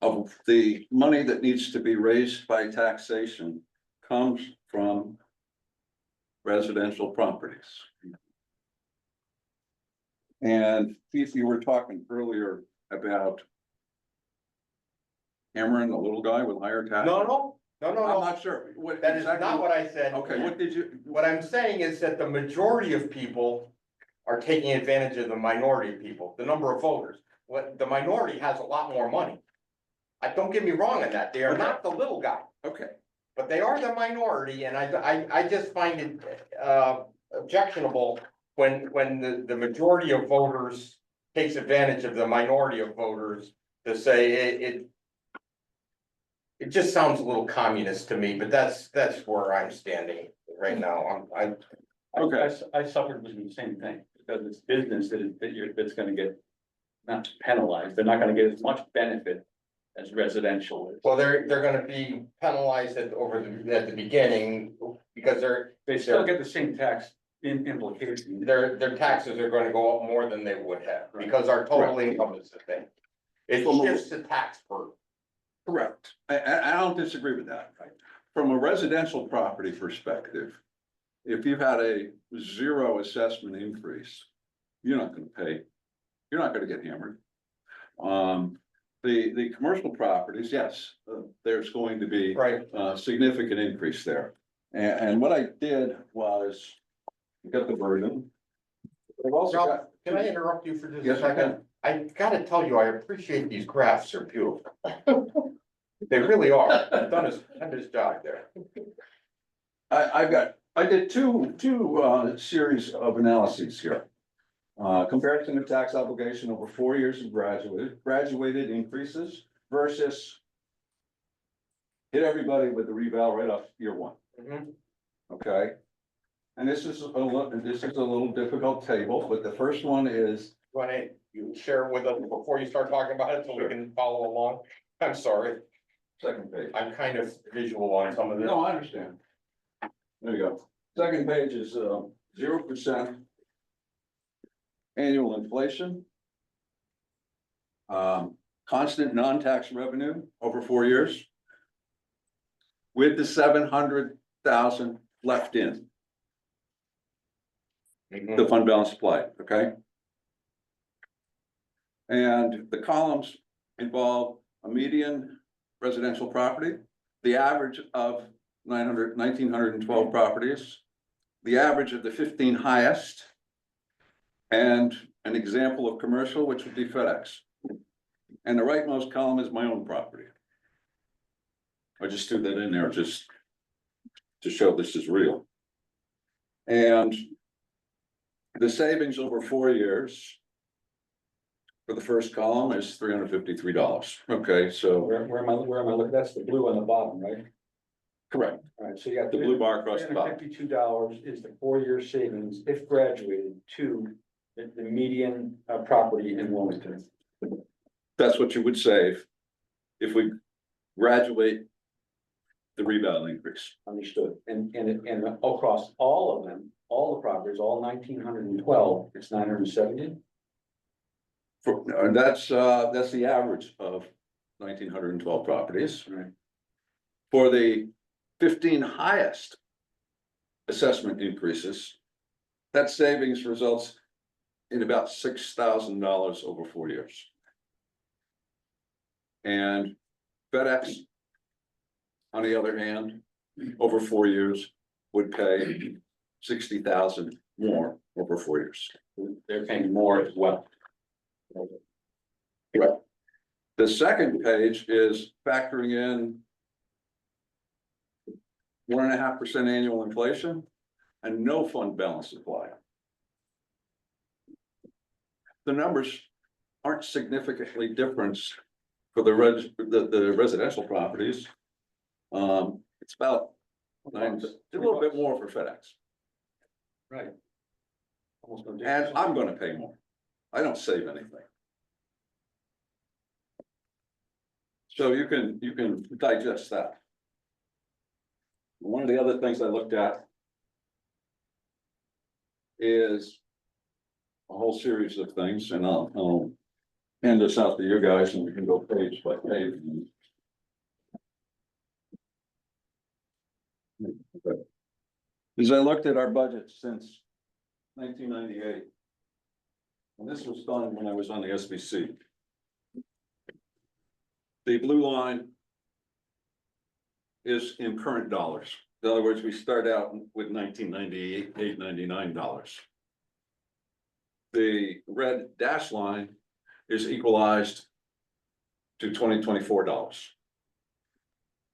of the money that needs to be raised by taxation comes from residential properties. And Keith, you were talking earlier about hammering the little guy with higher taxes. No, I'm no. not sure. What That is exactly not what I said. Okay, what did you? What I'm saying is that the majority of people are taking advantage of the minority of people, the number of voters. What, the minority has a lot more money. Don't get me wrong on that, they are not the little guy, Okay, but they are the minority, and I just find it, objectionable when the majority of voters takes advantage of the minority of voters to say it just sounds a little communist to me, but that's where I'm standing right now. okay. I suffered with the same thing, because it's business that's gonna get not penalized, they're not gonna get as much benefit as residential is. Well, they're gonna be penalized at the beginning, because They still get the same tax implication. their taxes are gonna go up more than they would have, because our total income is the thing. It shifts the tax burden. Correct. I don't disagree with that. From a residential property perspective, if you had a zero assessment increase, you're not gonna pay, you're not gonna get hammered. The commercial properties, yes, there's going to be Right. a significant increase there. And what I did was get the burden. I've also Ralph, got. can I interrupt you for just a Yes, I second? can. I gotta tell you, I appreciate these graphs, they're beautiful. They really are, he's done his job there. I did two series of analyses here. Comparison of tax obligation over 4 years of graduated increases versus hit everybody with the reval right off year one, Mhm. okay? And this is a little difficult table, but the first one is, You share with us before you start talking about it, so we can follow along? I'm sorry, second page. I'm kind of visual on some of this. No, I understand. There you go. Second page is 0% annual inflation. Constant non-tax revenue over 4 years. With the 700,000 left in Mhm. the fund balance supply, okay? And the columns involve a median residential property, the average of 1,912 properties, the average of the 15 highest, and an example of commercial, which would be FedEx. And the rightmost column is my own property. I just threw that in there just to show this is real. And the savings over 4 years for the first column is $353. Okay, so Where am I looking? That's the blue on the bottom, right? correct. All right, so you got The blue bar across the bottom. $352 is the 4-year savings if graduated to the median property in Wilmington. That's what you would save if we graduate the rebound increase. Understood, and across all of them, all the properties, all 1,912, it's 970. And that's the average of 1,912 properties. Right. For the 15 highest assessment increases, that savings results in about $6,000 over 4 years. And FedEx, on the other hand, over 4 years, would pay 60,000 more over 4 years. They're paying more as well. Right. The second page is factoring in 1.5% annual inflation and no fund balance supply. The numbers aren't significantly different for the residential properties. It's about a little bit more for FedEx, Right. Almost no and difference. I'm gonna pay more. I don't save anything. So you can digest that. One of the other things I looked at is a whole series of things, and I'll hand this out to you guys, and we can go page by page. As I looked at our budget since 1998, and this was done when I was on the SBC. The blue line is in current dollars. In other words, we start out with $1998.99. The red dash line is equalized to 2024 dollars.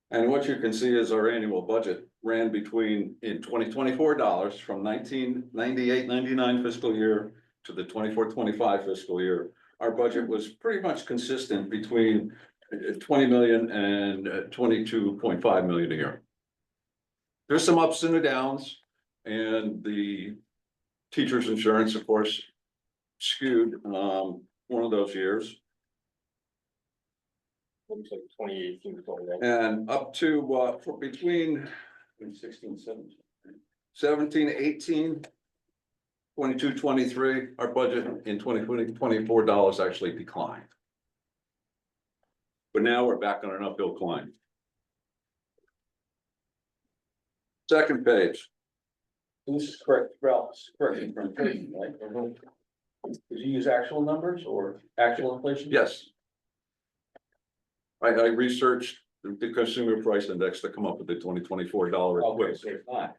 And what you can see is our annual budget ran between in 2024 dollars from 1998-99 fiscal year to the 24-25 fiscal year. Our budget was pretty much consistent between 20 million and 22.5 million a year. There's some ups and downs, and the teacher's insurance, of course, skewed one of those years. Looks like 2018 to 2019. And up to for between 16, 17. 17, 18, 22, 23, our budget in 2020, $24 actually declined. But now we're back on an uphill climb. Second page. This is correct, Ralph, this is correct for inflation, right? Did you use actual numbers or actual inflation? Yes. I researched the consumer price index to come up with the $2024 Okay, so it's not.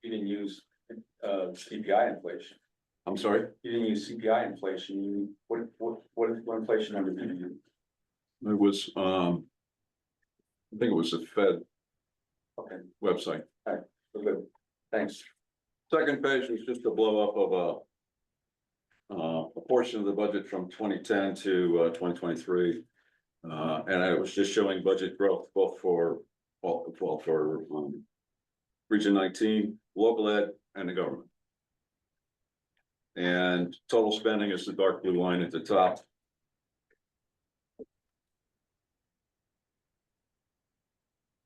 You didn't use CPI inflation. I'm sorry, You didn't use CPI inflation. You, what inflation number did you use? it was I think it was the Fed Okay, website. so good. Thanks. Second page was just a blow up of a portion of the budget from 2010 to 2023. And I was just showing budget growth both for Region 19, local ed, and the government. And total spending is the dark blue line at the top.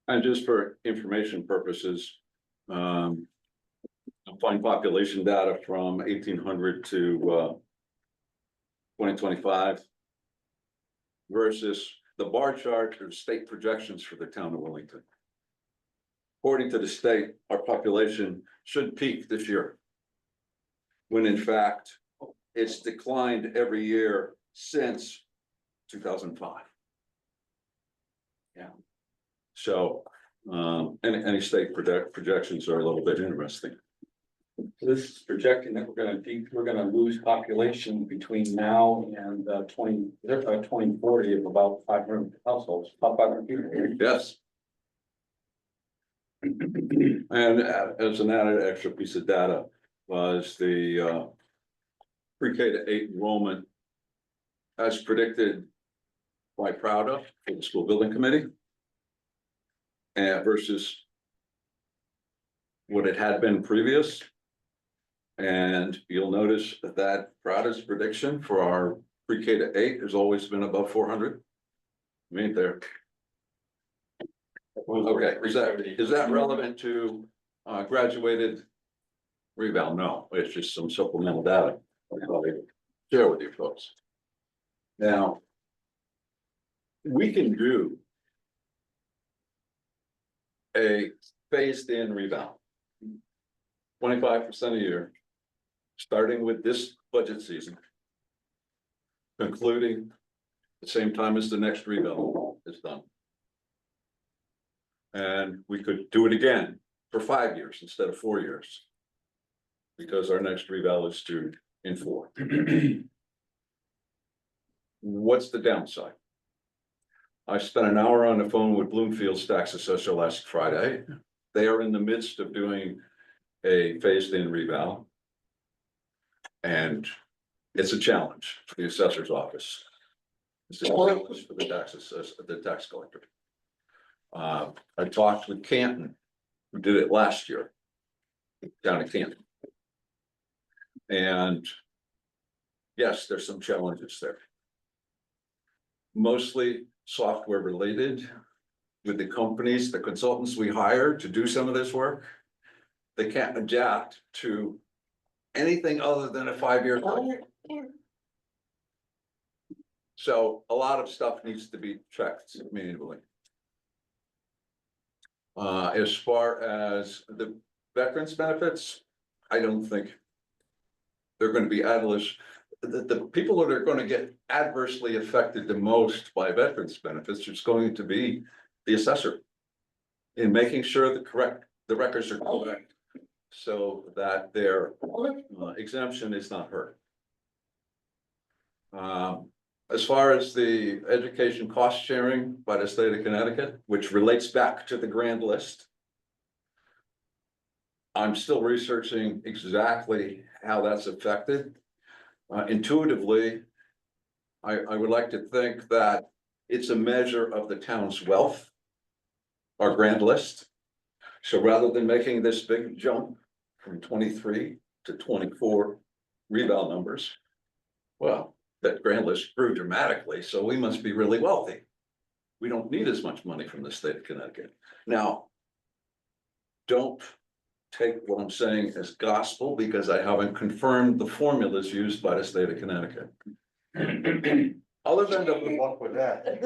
And just for information purposes, find population data from 1800 to 2025 versus the bar chart of state projections for the town of Wellington. According to the state, our population should peak this year, when in fact, it's declined every year since 2005. Yeah. So, any state projections are a little bit interesting. This is projecting that we're gonna lose population between now and 2040 of about 500 households, about 500 people. Yes. And as an added extra piece of data was the pre-K to 8 enrollment as predicted by Prouda for the school building committee. And versus what it had been previous. And you'll notice that Prouda's prediction for our pre-K to 8 has always been above 400. We ain't there. Okay, is that relevant to graduated rebound? No, it's just some supplemental data. I'll share with you folks. Now, we can do a phased in rebound. 25% a year, starting with this budget season. Concluding the same time as the next rebound is done. And we could do it again for 5 years instead of 4 years. Because our next reval is due in 4. What's the downside? I spent an hour on the phone with Bloomfield's tax assessor last Friday. They are in the midst of doing a phased in reval. And it's a challenge for the assessor's office. It's a challenge for the tax assessor, the tax collector. I talked with Canton, who did it last year, down at Canton. And yes, there's some challenges there. Mostly software related with the companies, the consultants we hire to do some of this work. They can't adapt to anything other than a 5-year cycle. So a lot of stuff needs to be checked manually. As far as the veterans benefits, I don't think they're going to be adverse. The people that are going to get adversely affected the most by veterans benefits is going to be the assessor in making sure the records are correct so that their exemption is not hurt. As far as the education cost sharing by the state of Connecticut, which relates back to the grand list, I'm still researching exactly how that's affected. Intuitively, I would like to think that it's a measure of the town's wealth, our grand list. So rather than making this big jump from 23 to 24 reval numbers, well, that grand list grew dramatically, so we must be really wealthy. We don't need as much money from the state of Connecticut. Now, don't take what I'm saying as gospel because I haven't confirmed the formulas used by the state of Connecticut. Other than Good luck with that.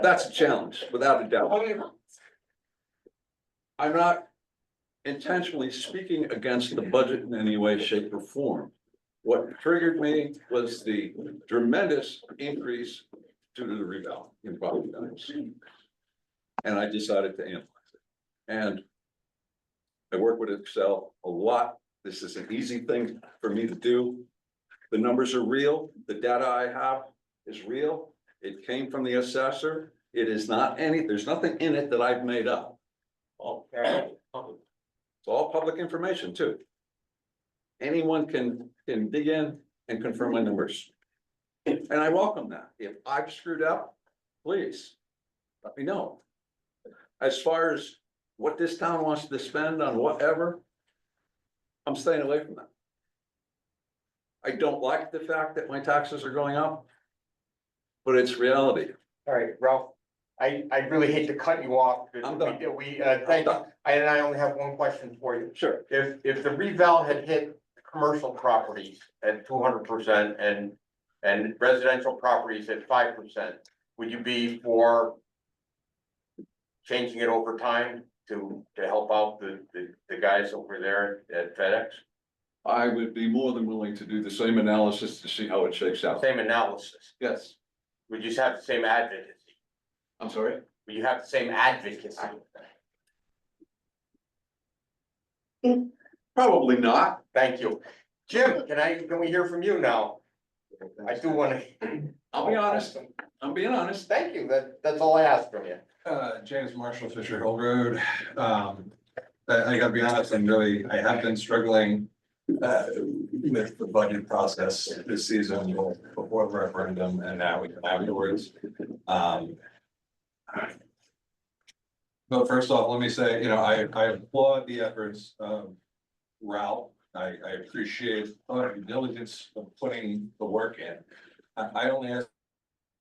that's a challenge, without a doubt. I'm not intentionally speaking against the budget in any way, shape, or form. What triggered me was the tremendous increase due to the rebound in property values. And I decided to analyze it. And I work with Excel a lot. This is an easy thing for me to do. The numbers are real. The data I have is real. It came from the assessor. It is not there's nothing in it that I've made up. It's all public information too. Anyone can dig in and confirm my numbers. And I welcome that. If I've screwed up, please let me know. As far as what this town wants to spend on whatever, I'm staying away from that. I don't like the fact that my taxes are going up, but it's reality. All right, Ralph, I really hate to cut you off. I'm done. Thank you. And I only have one question for you. Sure. If the reval had hit commercial properties at 200% and residential properties at 5%, would you be for changing it over time to help out the guys over there at FedEx? I would be more than willing to do the same analysis to see how it shakes out. Same analysis. Yes, Would you have the same advocacy? I'm sorry. Would you have the same advocacy? Probably not. Thank you. Jim, can we hear from you now? I do want to. I'll be honest. I'm being honest. Thank you. That's all I ask from you. James Marshall, Fisher Hill Road. I gotta be honest, I have been struggling with the budget process this season, both before the referendum and now afterwards. But first off, let me say, I applaud the efforts of Ralph. I appreciate the diligence of putting the work in. I only ask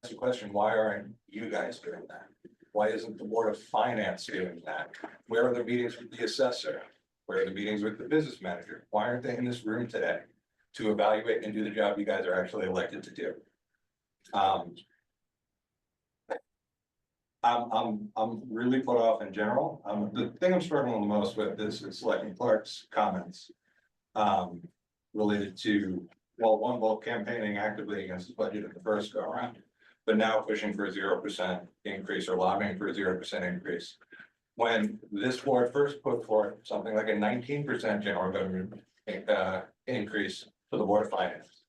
the question, why aren't you guys doing that? Why isn't the Board of Finance doing that? Where are the meetings with the assessor? Where are the meetings with the business manager? Why aren't they in this room today to evaluate and do the job you guys are actually elected to do? I'm really put off in general. The thing I'm struggling the most with is Selectman Clark's comments. Related to, well, one, both campaigning actively against the budget at the first go around, but now pushing for a 0% increase or lobbying for a 0% increase. When this board first put forth something like a 19% general government increase for the Board of Finance.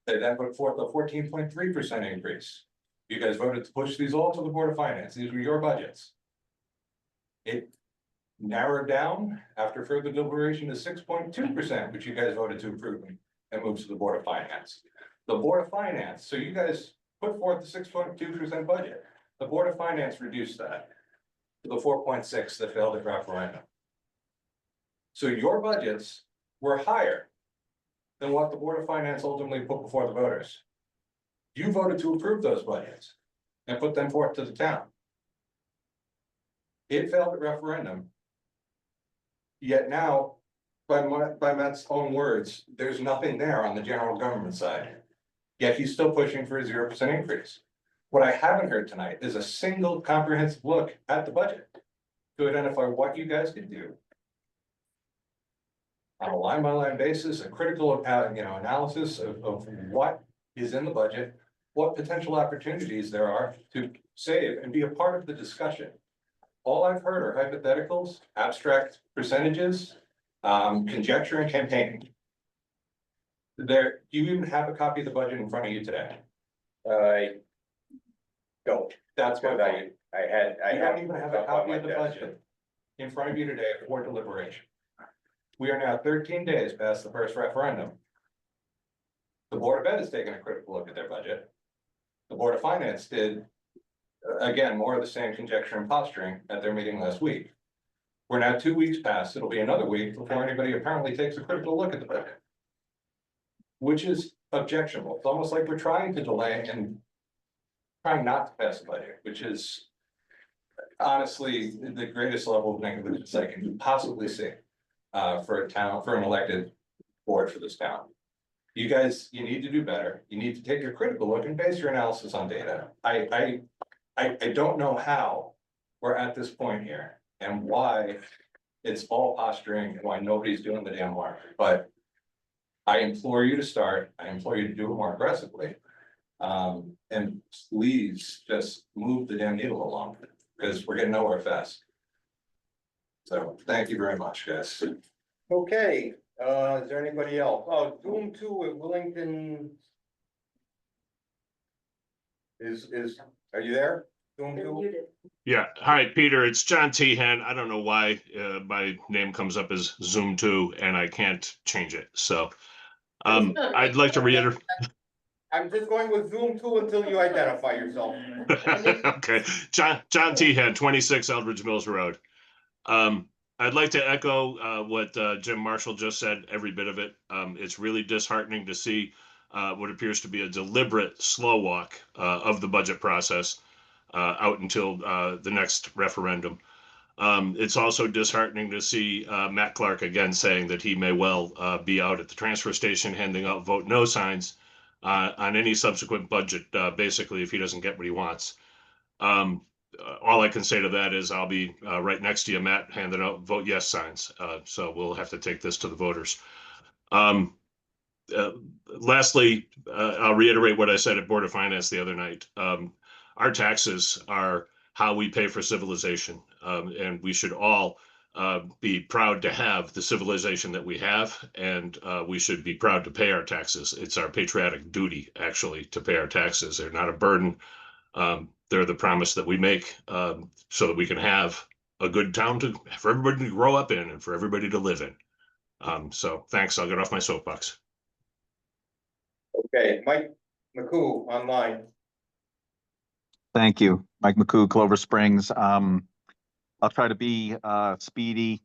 They then put forth a 14.3% increase. You guys voted to push these all to the Board of Finance. These were your budgets. It narrowed down after further deliberation to 6.2%, which you guys voted to approve and move to the Board of Finance. The Board of Finance, so you guys put forth the 6.2% budget. The Board of Finance reduced that to the 4.6 that failed at referendum. So your budgets were higher than what the Board of Finance ultimately put before the voters. You voted to approve those budgets and put them forth to the town. It failed at referendum. Yet now, by Matt's own words, there's nothing there on the general government side. Yet he's still pushing for a 0% increase. What I haven't heard tonight is a single comprehensive look at the budget to identify what you guys could do on a line by line basis, a critical, analysis of what is in the budget, what potential opportunities there are to save and be a part of the discussion. All I've heard are hypotheticals, abstract percentages, conjecture and campaigning. Do you even have a copy of the budget in front of you today? I don't. That's my Because point. I You have. don't even have a copy of the budget in front of you today for deliberation. We are now 13 days past the first referendum. The Board of Ed has taken a critical look at their budget. The Board of Finance did, again, more of the same conjecture and posturing at their meeting last week. We're now 2 weeks past. It'll be another week before anybody apparently takes a critical look at the budget, which is objectionable. It's almost like we're trying to delay and trying not to pass the budget, which is honestly the greatest level of negligence I can possibly see for a town, for an elected board for this town. You guys, you need to do better. You need to take a critical look and base your analysis on data. I don't know how we're at this point here and why it's all posturing and why nobody's doing the damn work, but I implore you to start. I implore you to do it more aggressively. And please just move the damn needle along because we're getting nowhere fast. So thank you very much, guys. Okay, is there anybody else? Oh, Zoom 2 at Willington. Are you there? Zoom 2? Yeah, hi, Peter, it's John Tehan. I don't know why my name comes up as Zoom 2 and I can't change it. So I'd like to reiterate. I'm just going with Zoom 2 until you identify yourself. Okay, John Tehan, 26 Eldridge Mills Road. I'd like to echo what Jim Marshall just said, every bit of it. It's really disheartening to see what appears to be a deliberate slow walk of the budget process out until the next referendum. It's also disheartening to see Matt Clark again saying that he may well be out at the transfer station handing out vote no signs on any subsequent budget, basically, if he doesn't get what he wants. All I can say to that is I'll be right next to you, Matt, handing out vote yes signs. So we'll have to take this to the voters. Lastly, I'll reiterate what I said at Board of Finance the other night. Our taxes are how we pay for civilization, and we should all be proud to have the civilization that we have, and we should be proud to pay our taxes. It's our patriotic duty, actually, to pay our taxes. They're not a burden. They're the promise that we make so that we can have a good town for everybody to grow up in and for everybody to live in. So thanks. I'll get off my soapbox. Okay, Mike McCoo online. Thank you, Mike McCoo, Clover Springs. I'll try to be speedy.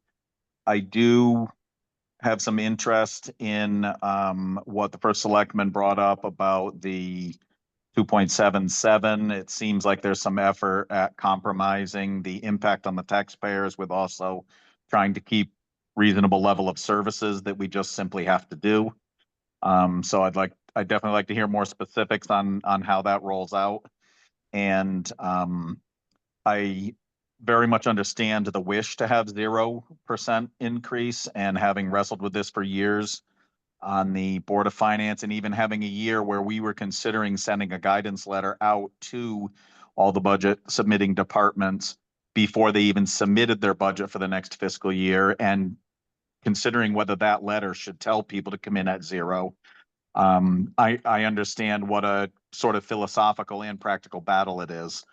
I do have some interest in what the first selectman brought up about the 2.77. It seems like there's some effort at compromising the impact on the taxpayers with also trying to keep reasonable level of services that we just simply have to do. So I'd definitely like to hear more specifics on how that rolls out. And I very much understand the wish to have 0% increase, and having wrestled with this for years on the Board of Finance, and even having a year where we were considering sending a guidance letter out to all the budget submitting departments before they even submitted their budget for the next fiscal year, and considering whether that letter should tell people to come in at 0. I understand what a sort of philosophical and practical battle it is.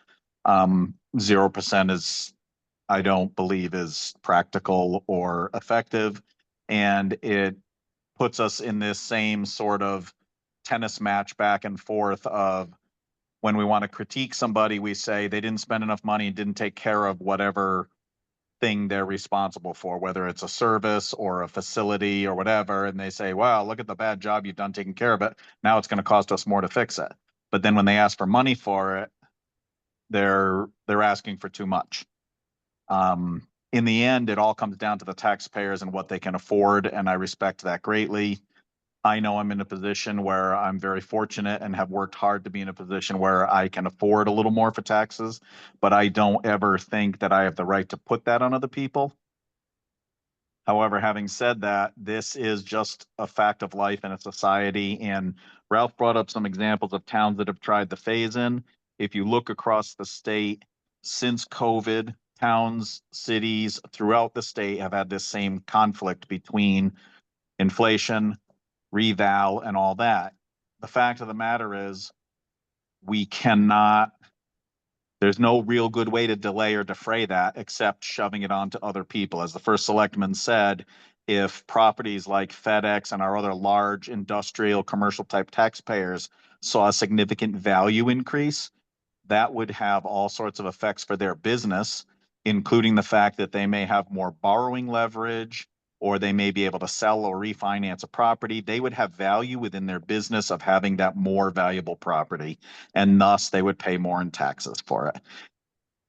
0% is, I don't believe, is practical or effective. And it puts us in this same sort of tennis match back and forth of, when we want to critique somebody, we say they didn't spend enough money and didn't take care of whatever thing they're responsible for, whether it's a service or a facility or whatever. And they say, wow, look at the bad job you've done taking care of it. Now it's going to cost us more to fix it. But then when they ask for money for it, they're asking for too much. In the end, it all comes down to the taxpayers and what they can afford, and I respect that greatly. I know I'm in a position where I'm very fortunate and have worked hard to be in a position where I can afford a little more for taxes, but I don't ever think that I have the right to put that on other people. However, having said that, this is just a fact of life in a society, and Ralph brought up some examples of towns that have tried the phase-in. If you look across the state, since COVID, towns, cities throughout the state have had this same conflict between inflation, reval, and all that. The fact of the matter is, we cannot, there's no real good way to delay or defray that except shoving it onto other people. As the first selectman said, if properties like FedEx and our other large industrial commercial type taxpayers saw a significant value increase, that would have all sorts of effects for their business, including the fact that they may have more borrowing leverage, or they may be able to sell or refinance a property. They would have value within their business of having that more valuable property, and thus they would pay more in taxes for it.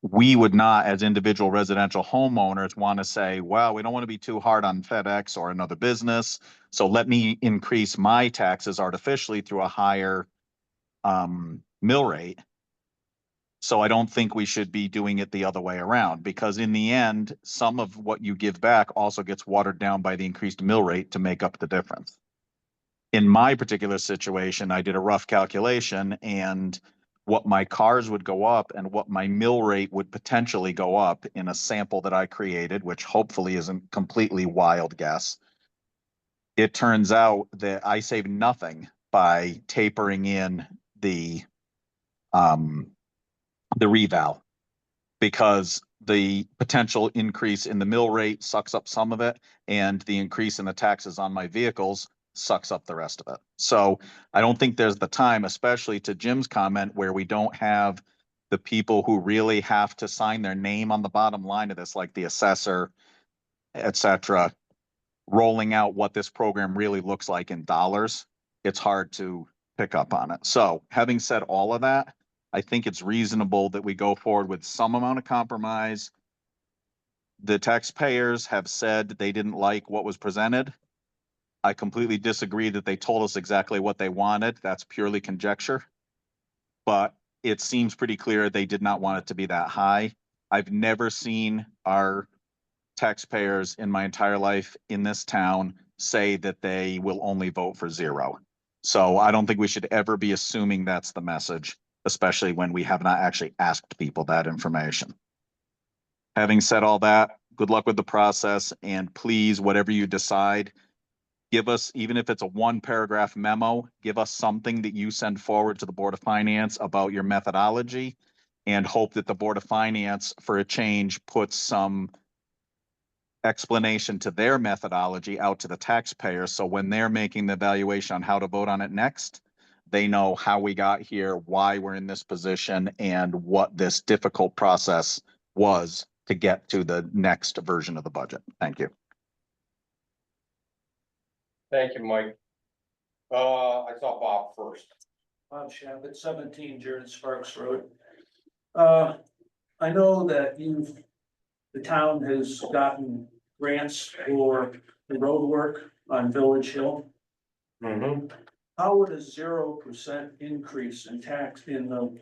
We would not, as individual residential homeowners, want to say, well, we don't want to be too hard on FedEx or another business, so let me increase my taxes artificially through a higher mill rate. So I don't think we should be doing it the other way around, because in the end, some of what you give back also gets watered down by the increased mill rate to make up the difference. In my particular situation, I did a rough calculation, and what my cars would go up and what my mill rate would potentially go up in a sample that I created, which hopefully isn't completely wild guess. It turns out that I saved nothing by tapering in the reval, because the potential increase in the mill rate sucks up some of it, and the increase in the taxes on my vehicles sucks up the rest of it. So I don't think there's the time, especially to Jim's comment, where we don't have the people who really have to sign their name on the bottom line of this, like the assessor, et cetera, rolling out what this program really looks like in dollars. It's hard to pick up on it. So having said all of that, I think it's reasonable that we go forward with some amount of compromise. The taxpayers have said they didn't like what was presented. I completely disagree that they told us exactly what they wanted. That's purely conjecture. But it seems pretty clear they did not want it to be that high. I've never seen our taxpayers in my entire life in this town say that they will only vote for 0. So I don't think we should ever be assuming that's the message, especially when we have not actually asked people that information. Having said all that, good luck with the process, and please, whatever you decide, give us, even if it's a 1-paragraph memo, give us something that you send forward to the Board of Finance about your methodology, and hope that the Board of Finance, for a change, puts some explanation to their methodology out to the taxpayers. So when they're making the evaluation on how to vote on it next, they know how we got here, why we're in this position, and what this difficult process was to get to the next version of the budget. Thank you. Thank you, Mike. I saw Bob first. Bob Shabbat, 17 Jared Sparks Road. I know that the town has gotten grants for the road work on Village Hill. Mhm. How would a 0% increase in tax in the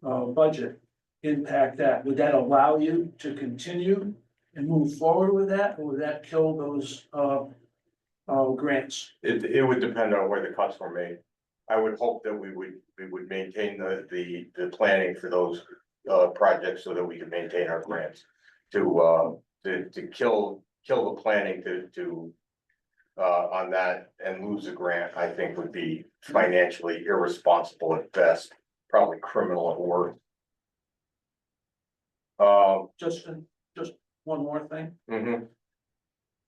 budget impact that? Would that allow you to continue and move forward with that, or would that kill those grants? It would depend on where the cuts were made. I would hope that we would maintain the planning for those projects so that we can maintain our grants. To kill the planning to on that and lose a grant, I think would be financially irresponsible at best, probably criminal at worst. Just one more thing. Mhm.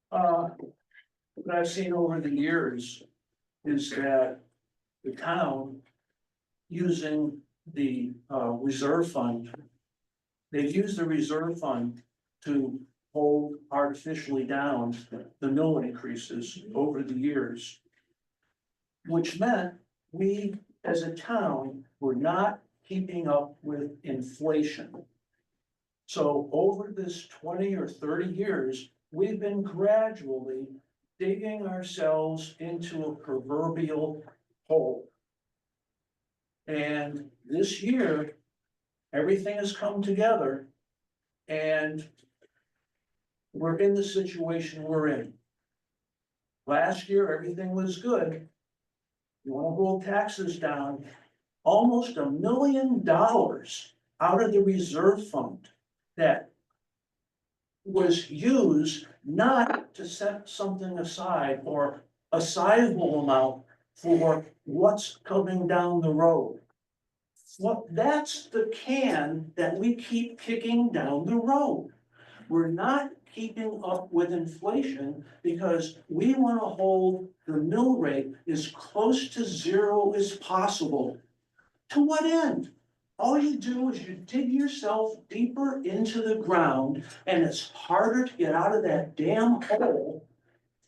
What I've seen over the years is that the town using the reserve fund. They've used the reserve fund to hold artificially down the mill increases over the years. Which meant we, as a town, were not keeping up with inflation. So over this 20 or 30 years, we've been gradually digging ourselves into a proverbial hole. And this year, everything has come together and we're in the situation we're in. Last year, everything was good. You wanna hold taxes down, almost $1 million out of the reserve fund that was used not to set something aside or a sizable amount for what's coming down the road. Well, that's the can that we keep kicking down the road. We're not keeping up with inflation because we want to hold the mill rate as close to zero as possible. To what end? All you do is you dig yourself deeper into the ground and it's harder to get out of that damn hole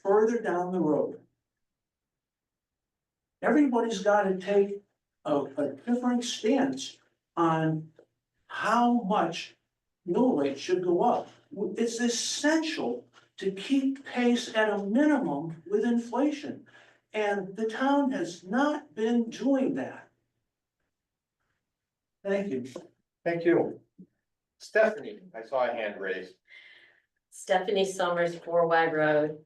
further down the road. Everybody's got to take a different stance on how much mill rate should go up. It's essential to keep pace at a minimum with inflation. And the town has not been doing that. Thank you. Thank you. Stephanie, I saw a hand raised. Stephanie Summers, 4 Wag Road.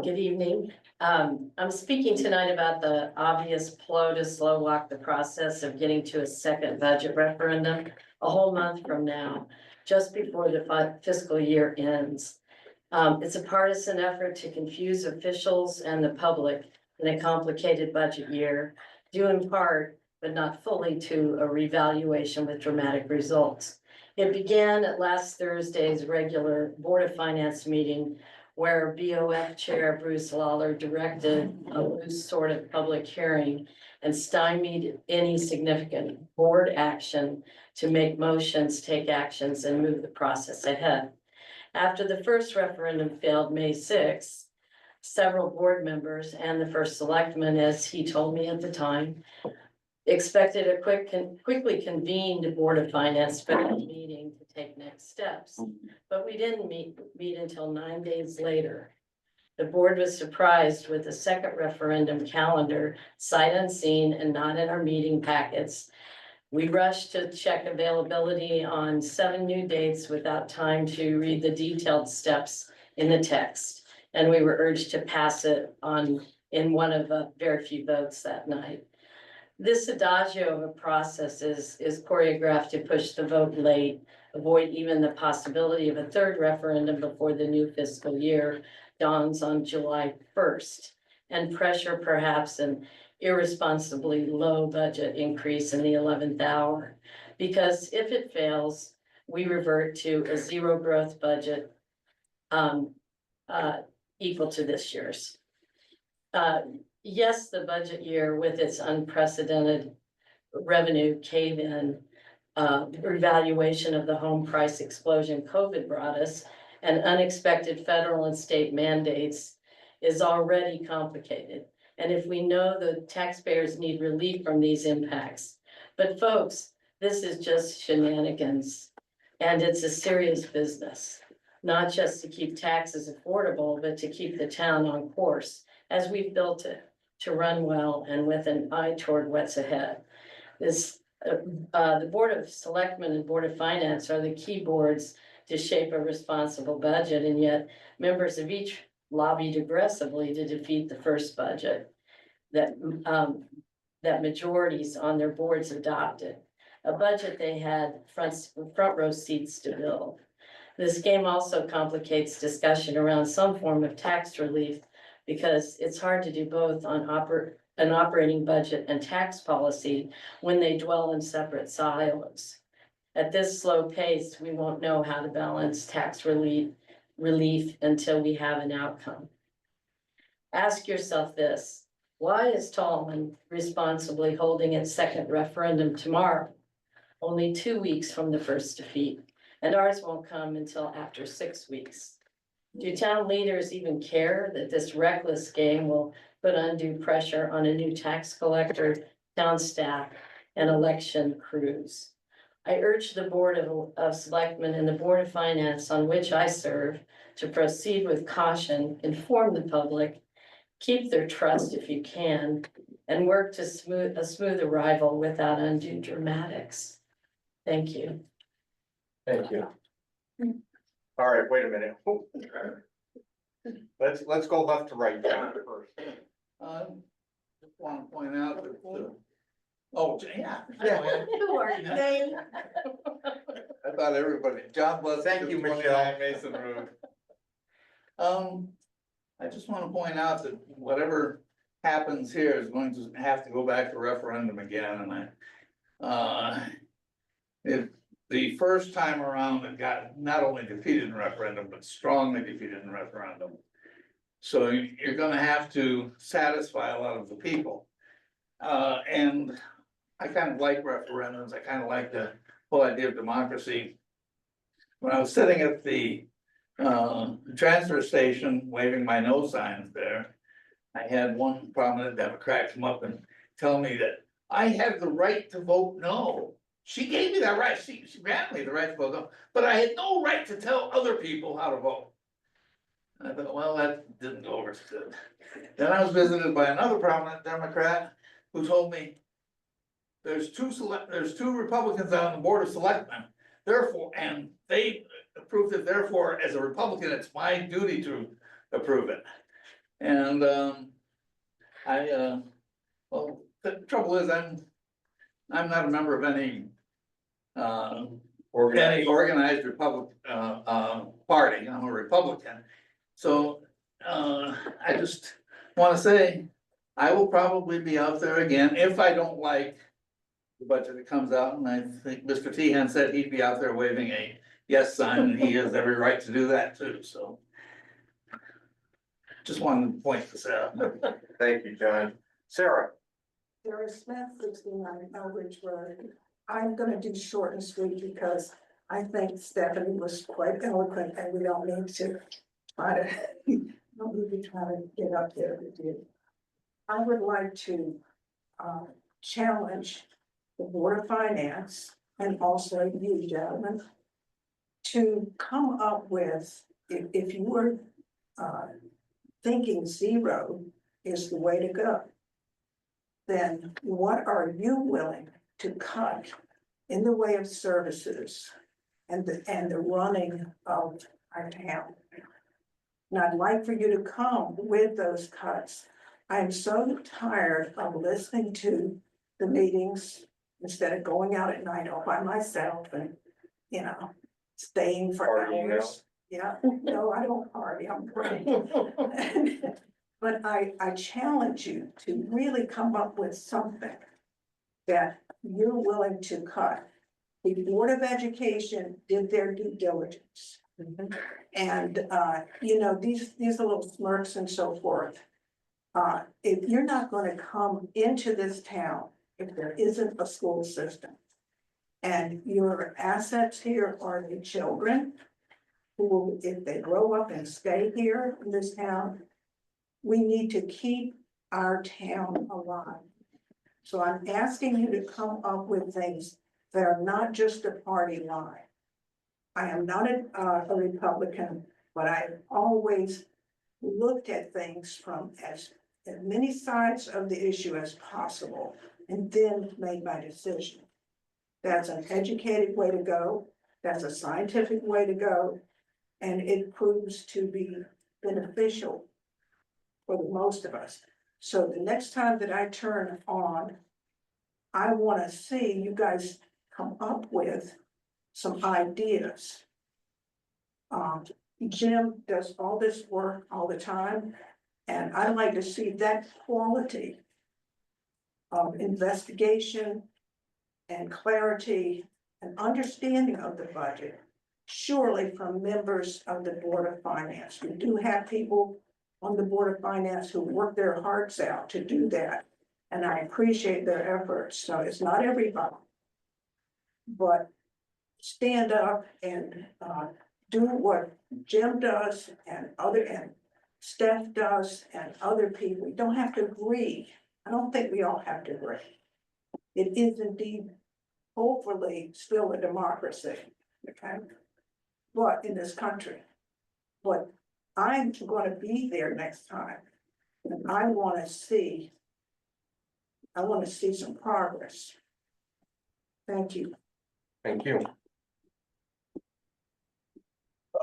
Good evening. I'm speaking tonight about the obvious plow to slow walk the process of getting to a second budget referendum a whole month from now, just before the fiscal year ends. It's a partisan effort to confuse officials and the public in a complicated budget year, due in part, but not fully, to a revaluation with dramatic results. It began at last Thursday's regular Board of Finance meeting, where BOF Chair Bruce Lawler directed a loose sort of public hearing and stymied any significant board action to make motions, take actions, and move the process ahead. After the first referendum failed May 6th, several board members and the first selectman, as he told me at the time, expected a quickly convened Board of Finance special meeting to take next steps. But we didn't meet until 9 days later. The board was surprised with a second referendum calendar, sight unseen and not in our meeting packets. We rushed to check availability on 7 new dates without time to read the detailed steps in the text. And we were urged to pass it on in one of the very few votes that night. This adagio of a process is choreographed to push the vote late, avoid even the possibility of a third referendum before the new fiscal year dawns on July 1st, and pressure perhaps an irresponsibly low budget increase in the 11th hour. Because if it fails, we revert to a zero growth budget equal to this year's. Yes, the budget year with its unprecedented revenue cave-in, revaluation of the home price explosion COVID brought us, and unexpected federal and state mandates is already complicated. And if we know the taxpayers need relief from these impacts. But folks, this is just shenanigans. And it's a serious business, not just to keep taxes affordable, but to keep the town on course as we've built it to run well and with an eye toward what's ahead. The Board of Selectmen and Board of Finance are the key boards to shape a responsible budget, and yet members of each lobbied aggressively to defeat the first budget that majorities on their boards adopted, a budget they had front row seats to build. This game also complicates discussion around some form of tax relief because it's hard to do both on an operating budget and tax policy when they dwell in separate silos. At this slow pace, we won't know how to balance tax relief until we have an outcome. Ask yourself this: why is Tallman responsibly holding its second referendum tomorrow, only 2 weeks from the first defeat, and ours won't come until after 6 weeks? Do town leaders even care that this reckless game will put undue pressure on a new tax collector, town staff, and election crews? I urge the Board of Selectmen and the Board of Finance, on which I serve, to proceed with caution, inform the public, keep their trust if you can, and work to smooth arrival without undue dramatics. Thank you. Thank you. All right, wait a minute. Let's go left to right, John first. Just want to point out that, yeah. Who are you? Name. I thought everybody, John Bless. Thank you, 29 Michelle. Mason Road. I just want to point out that whatever happens here is going to have to go back to referendum again, and if the first time around, it got not only defeated in referendum, but strongly defeated in referendum. So you're gonna have to satisfy a lot of the people. And I kind of like referendums, I kind of like the whole idea of democracy. When I was sitting at the transfer station waving my no signs there, I had one prominent Democrat come up and tell me that I had the right to vote no. She gave me that right, she granted me the right to vote no, but I had no right to tell other people how to vote. And I thought, well, that didn't go over too good. Then I was visited by another prominent Democrat who told me there's two Republicans on the Board of Selectmen, therefore, and they approved it, therefore, as a Republican, it's my duty to approve it. And well, the trouble is, I'm not a member of any organized Republican party. I'm a Republican. So I just want to say, I will probably be out there again if I don't like the budget that comes out. And I think Mr. Tehan said he'd be out there waving a yes sign, and he has every right to do that too. So just wanted to point this out. Thank you, John. Sarah. Sarah Smith, 69 Elbridge Road. I'm gonna do short and sweet because I think Stephanie was quite eloquent and we don't need to try to get up there to do. I would like to challenge the Board of Finance and also you, gentlemen, to come up with, if you were thinking zero is the way to go, then what are you willing to cut in the way of services and the running of our town? And I'd like for you to come with those cuts. I'm so tired of listening to the meetings instead of going out at night all by myself and, you know, staying for Partying hours. Yeah, no, I don't party, I'm praying. But I challenge you to really come up with something that you're willing to cut. The Board of Education did their due diligence. And, you know, these little smirks and so forth. If you're not gonna come into this town, if there isn't a school system, and your assets here are the children, who, if they grow up and stay here in this town, we need to keep our town alive. So I'm asking you to come up with things that are not just a party line. I am not a Republican, but I've always looked at things from as many sides of the issue as possible and then made my decision. That's an educated way to go. That's a scientific way to go. And it proves to be beneficial for the most of us. So the next time that I turn on, I want to see you guys come up with some ideas. Jim does all this work all the time, and I'd like to see that quality of investigation and clarity and understanding of the budget, surely from members of the Board of Finance. We do have people on the Board of Finance who work their hearts out to do that, and I appreciate their efforts. So it's not everybody, but stand up and do what Jim does and Steph does and other people. We don't have to agree. I don't think we all have to agree. It is indeed, hopefully, still a democracy, okay? But in this country, but I'm gonna be there next time. And I wanna see some progress. Thank you. Thank you.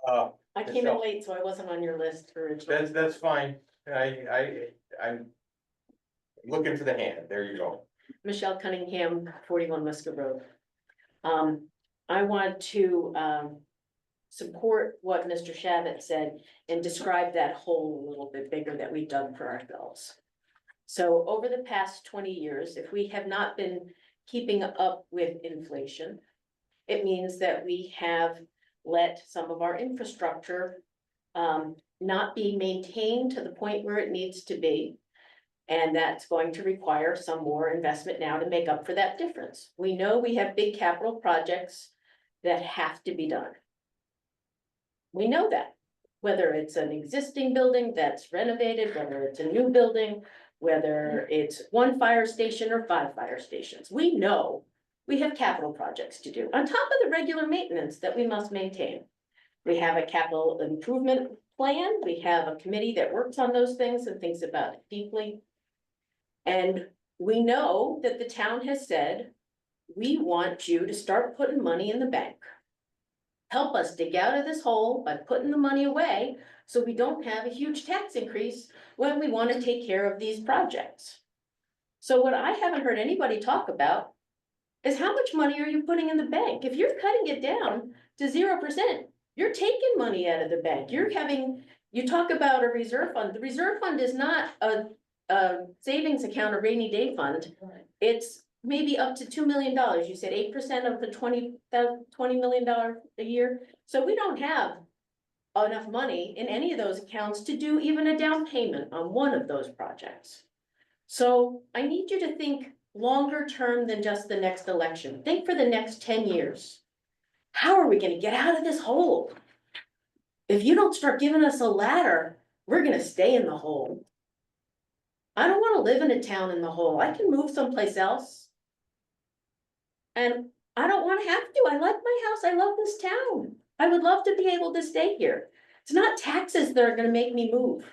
I came in late, so I wasn't on your list originally. That's fine. I'm looking for the hand. There you go. Michelle Cunningham, 41 Muscat Road. I want to support what Mr. Shavit said and describe that hole a little bit bigger that we dug for ourselves. So over the past 20 years, if we have not been keeping up with inflation, it means that we have let some of our infrastructure not be maintained to the point where it needs to be. And that's going to require some more investment now to make up for that difference. We know we have big capital projects that have to be done. We know that, whether it's an existing building that's renovated, whether it's a new building, whether it's 1 fire station or 5 fire stations. We know we have capital projects to do on top of the regular maintenance that we must maintain. We have a capital improvement plan. We have a committee that works on those things and thinks about it deeply. And we know that the town has said, we want you to start putting money in the bank. Help us dig out of this hole by putting the money away so we don't have a huge tax increase when we want to take care of these projects. So what I haven't heard anybody talk about is how much money are you putting in the bank? If you're cutting it down to 0%, you're taking money out of the bank. You talk about a reserve fund. The reserve fund is not a savings account, a rainy day fund. It's maybe up to $2 million. You said 8% of the $20 million a year. So we don't have enough money in any of those accounts to do even a down payment on one of those projects. So I need you to think longer term than just the next election. Think for the next 10 years. How are we going to get out of this hole? If you don't start giving us a ladder, we're going to stay in the hole. I don't want to live in a town in the hole. I can move someplace else. And I don't want to have to. I like my house. I love this town. I would love to be able to stay here. It's not taxes that are going to make me move.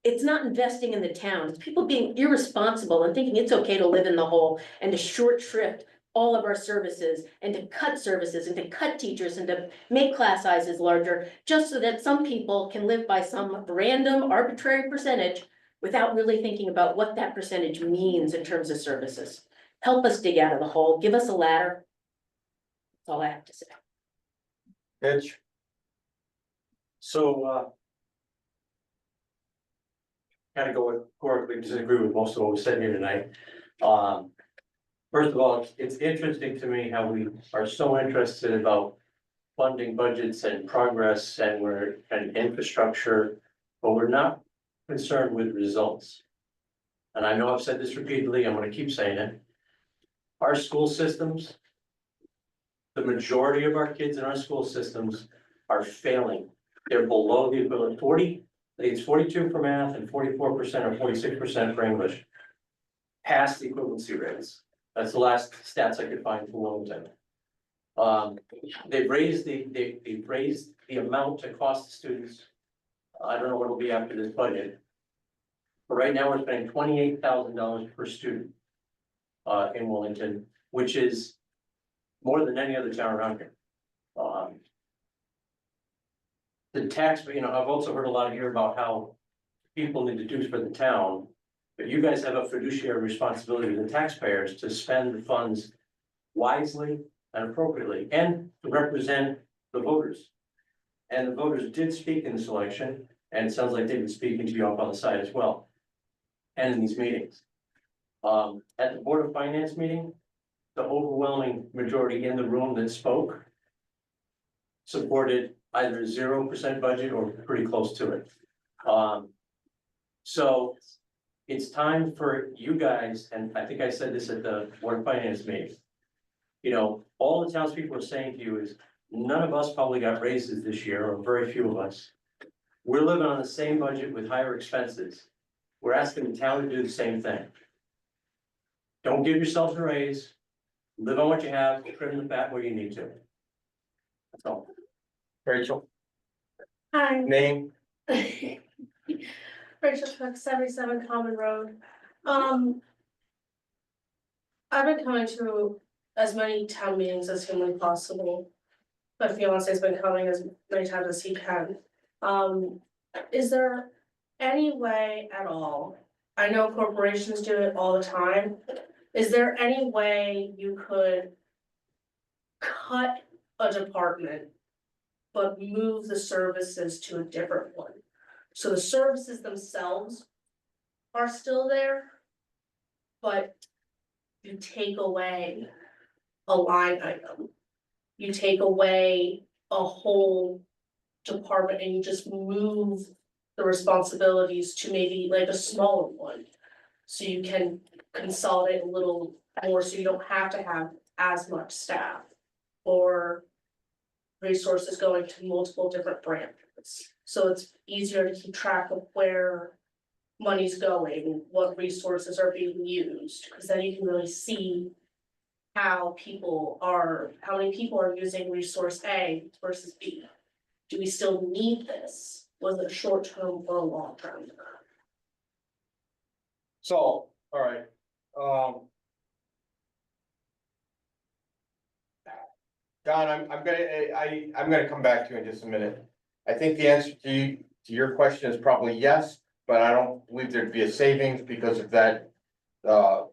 It's not investing in the town. It's people being irresponsible and thinking it's okay to live in the hole and to short shrift all of our services and to cut services and to cut teachers and to make class sizes larger just so that some people can live by some random arbitrary percentage without really thinking about what that percentage means in terms of services. Help us dig out of the hole. Give us a ladder. That's all I have to say. Pitch. So, kind of categorically disagree with most of what was said here tonight. First of all, it's interesting to me how we are so interested about funding budgets and progress and infrastructure, but we're not concerned with results. And I know I've said this repeatedly, I'm gonna keep saying it. Our school systems, the majority of our kids in our school systems are failing. They're below the ability. think it's 42 for math and 44% or 46% for English. Past the equivalency rates. That's the last stats I could find for Wilmington. They've raised they've raised the amount to cost the students. I don't know what it'll be after this budget. But right now, we're spending $28,000 per student in Wilmington, which is more than any other town around here. The tax, I've also heard a lot here about how people need to do for the town. But you guys have a fiduciary responsibility to the taxpayers to spend the funds wisely and appropriately and to represent the voters. And the voters did speak in this election, and it sounds like they've been speaking to you up on the side as well. And in these meetings. At the Board of Finance meeting, the overwhelming majority in the room that spoke supported either a 0% budget or pretty close to it. So it's time for you guys, and I think I said this at the Board of Finance meeting. All the townspeople are saying to you is, none of us probably got raises this year, or very few of us. We're living on the same budget with higher expenses. We're asking the town to do the same thing. Don't give yourselves a raise. Live on what you have, trim the fat where you need to. That's all. Rachel, Hi. name? Rachel Cook, 77 Common Road. I've been coming to as many town meetings as humanly possible. My fiance's been coming as many times as he can. Is there any way at all? I know corporations do it all the time. Is there any way you could cut a department, but move the services to a different one? So the services themselves are still there, but you take away a line item. You take away a whole department and you just move the responsibilities to maybe like a smaller one. So you can consolidate a little more, so you don't have to have as much staff or resources going to multiple different branches. So it's easier to keep track of where money's going, what resources are being used, because then you can really see how many people are using resource A versus B. Do we still need this? Was it a short term or a long term? So, all right, Don, I'm gonna come back to you in just a minute. I think the answer to your question is probably yes, but I don't believe there'd be a savings because if that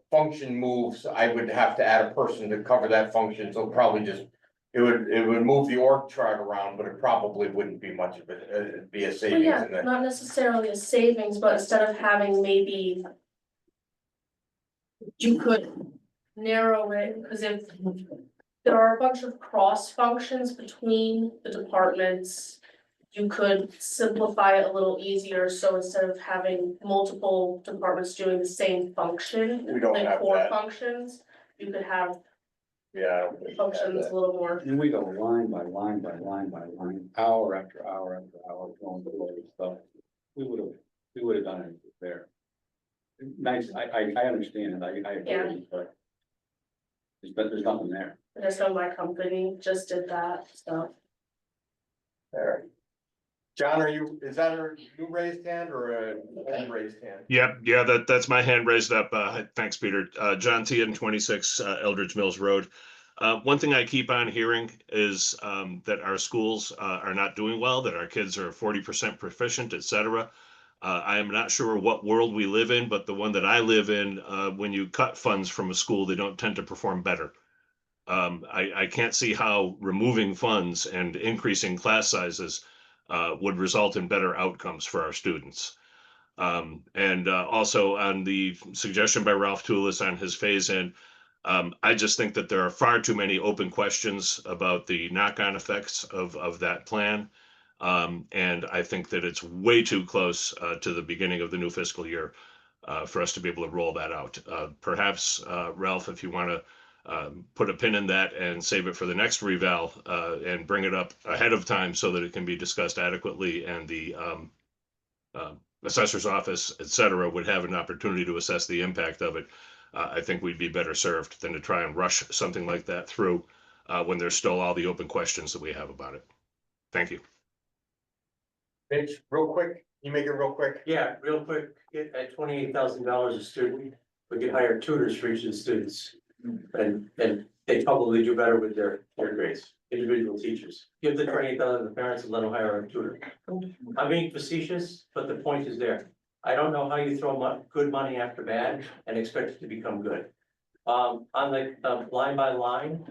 function moves, I would have to add a person to cover that function, so probably just it would move the org chart around, but it probably wouldn't be much of it. It'd be a Well, savings yeah, in that. not necessarily a savings, but instead of having maybe you could narrow it, because if there are a bunch of cross functions between the departments, you could simplify it a little easier, so instead of having multiple departments doing the same function, We don't like have core that. functions, you could have Yeah. I don't think we have functions that. a little more. And we go line by line by line by line, hour after hour after hour, going through all this stuff. We would have done it there. Nice, I understand, I Yeah. agree, but there's nothing there. I just know my company just did that, so. All right. John, is that a new raised hand or a unraised hand? Yep, yeah, that's my hand raised up. Thanks, Peter. John Tian, 26 Eldridge Mills Road. One thing I keep on hearing is that our schools are not doing well, that our kids are 40% proficient, et cetera. I am not sure what world we live in, but the one that I live in, when you cut funds from a school, they don't tend to perform better. I can't see how removing funds and increasing class sizes would result in better outcomes for our students. And also on the suggestion by Ralph Toulis on his phase-in, I just think that there are far too many open questions about the knock-on effects of that plan. And I think that it's way too close to the beginning of the new fiscal year for us to be able to roll that out. Perhaps, Ralph, if you want to put a pin in that and save it for the next reval and bring it up ahead of time so that it can be discussed adequately and the assessor's office, et cetera, would have an opportunity to assess the impact of it, I think we'd be better served than to try and rush something like that through when there's still all the open questions that we have about it. Thank you. Mitch, real quick, you make it real quick. Yeah, real quick, at $28,000 a student, we could hire tutors for each of the students. And they probably do better with their grades, individual teachers. Give the 28,000 to the parents and let them hire a tutor. I'm being facetious, but the point is there. I don't know how you throw good money after bad and expect it to become good. On the line by line,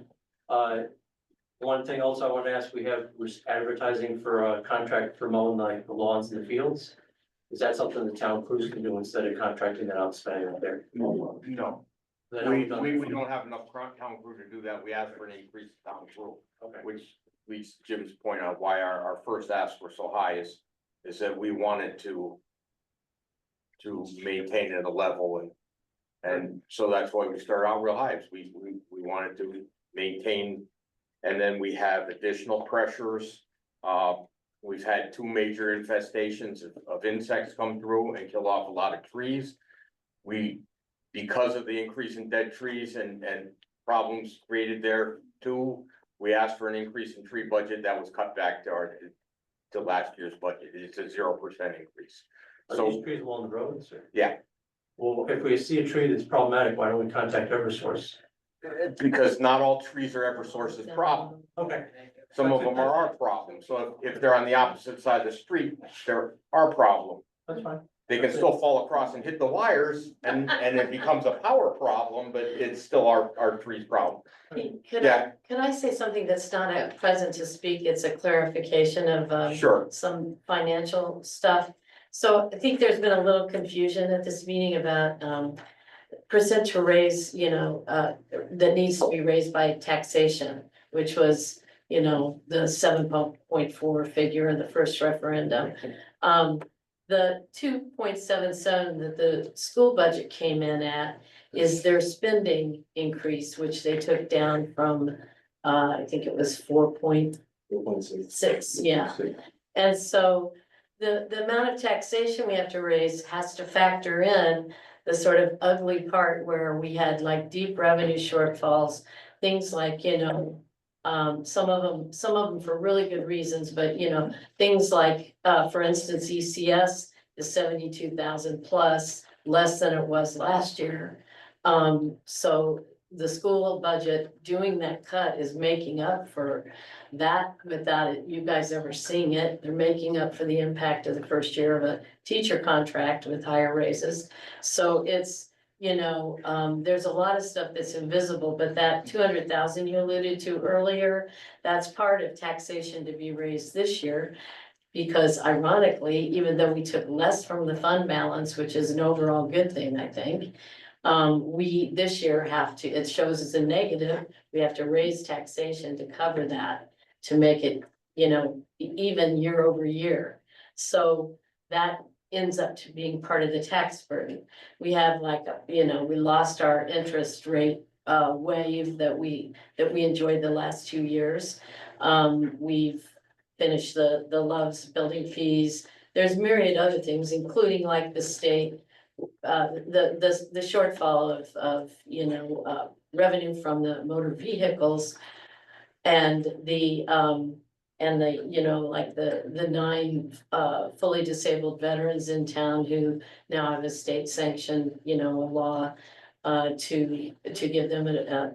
one thing also I want to ask, we're advertising for a contract for mowing like the lawns in the fields. Is that something the town crews can do instead of contracting that out, spending out there? No, Then we I'm done. don't have enough town crew to do that. We asked for an increase in town crew, Okay. which leads to Jim's point out why our first asks were so high is that we wanted to maintain it at a level and so that's why we started out real high. We wanted to maintain, and then we have additional pressures. We've had 2 major infestations of insects come through and kill off a lot of trees. Because of the increase in dead trees and problems created there too, we asked for an increase in tree budget that was cut back to last year's budget. It's a 0% increase. Are So, these trees along the roads or? yeah, Well, if we see a tree that's problematic, why don't we contact Eversource? because not all trees are Eversource's problem. Okay. Some of them are our problem. So if they're on the opposite side of the street, they're our problem. That's fine. They can still fall across and hit the wires and it becomes a power problem, but it's still our tree's problem. Yeah. Can I say something that's not at present to speak? It's a clarification of Sure. some financial stuff. So I think there's been a little confusion at this meeting about percent to raise, that needs to be raised by taxation, which was, the 7.4 figure in the first referendum. The 2.77 that the school budget came in at is their spending increase, which they took down from, I think it was 4.6, yeah. And so the amount of taxation we have to raise has to factor in the sort of ugly part where we had like deep revenue shortfalls, things like, some of them for really good reasons, but things like, for instance, ECS is 72,000 plus, less than it was last year. So the school budget doing that cut is making up for that without you guys ever seeing it. They're making up for the impact of the first year of a teacher contract with higher raises. So it's, there's a lot of stuff that's invisible, but that 200,000 you alluded to earlier, that's part of taxation to be raised this year. Because ironically, even though we took less from the fund balance, which is an overall good thing, I think. We this year have to, it shows as a negative, we have to raise taxation to cover that, to make it, even year over year. So that ends up to being part of the tax burden. We have we lost our interest rate wave that we enjoyed the last 2 years. We've finished the Loves building fees. There's myriad other things, including like the state, the shortfall of revenue from the motor vehicles. And the 9 fully disabled veterans in town who now have a state sanctioned, law to give them a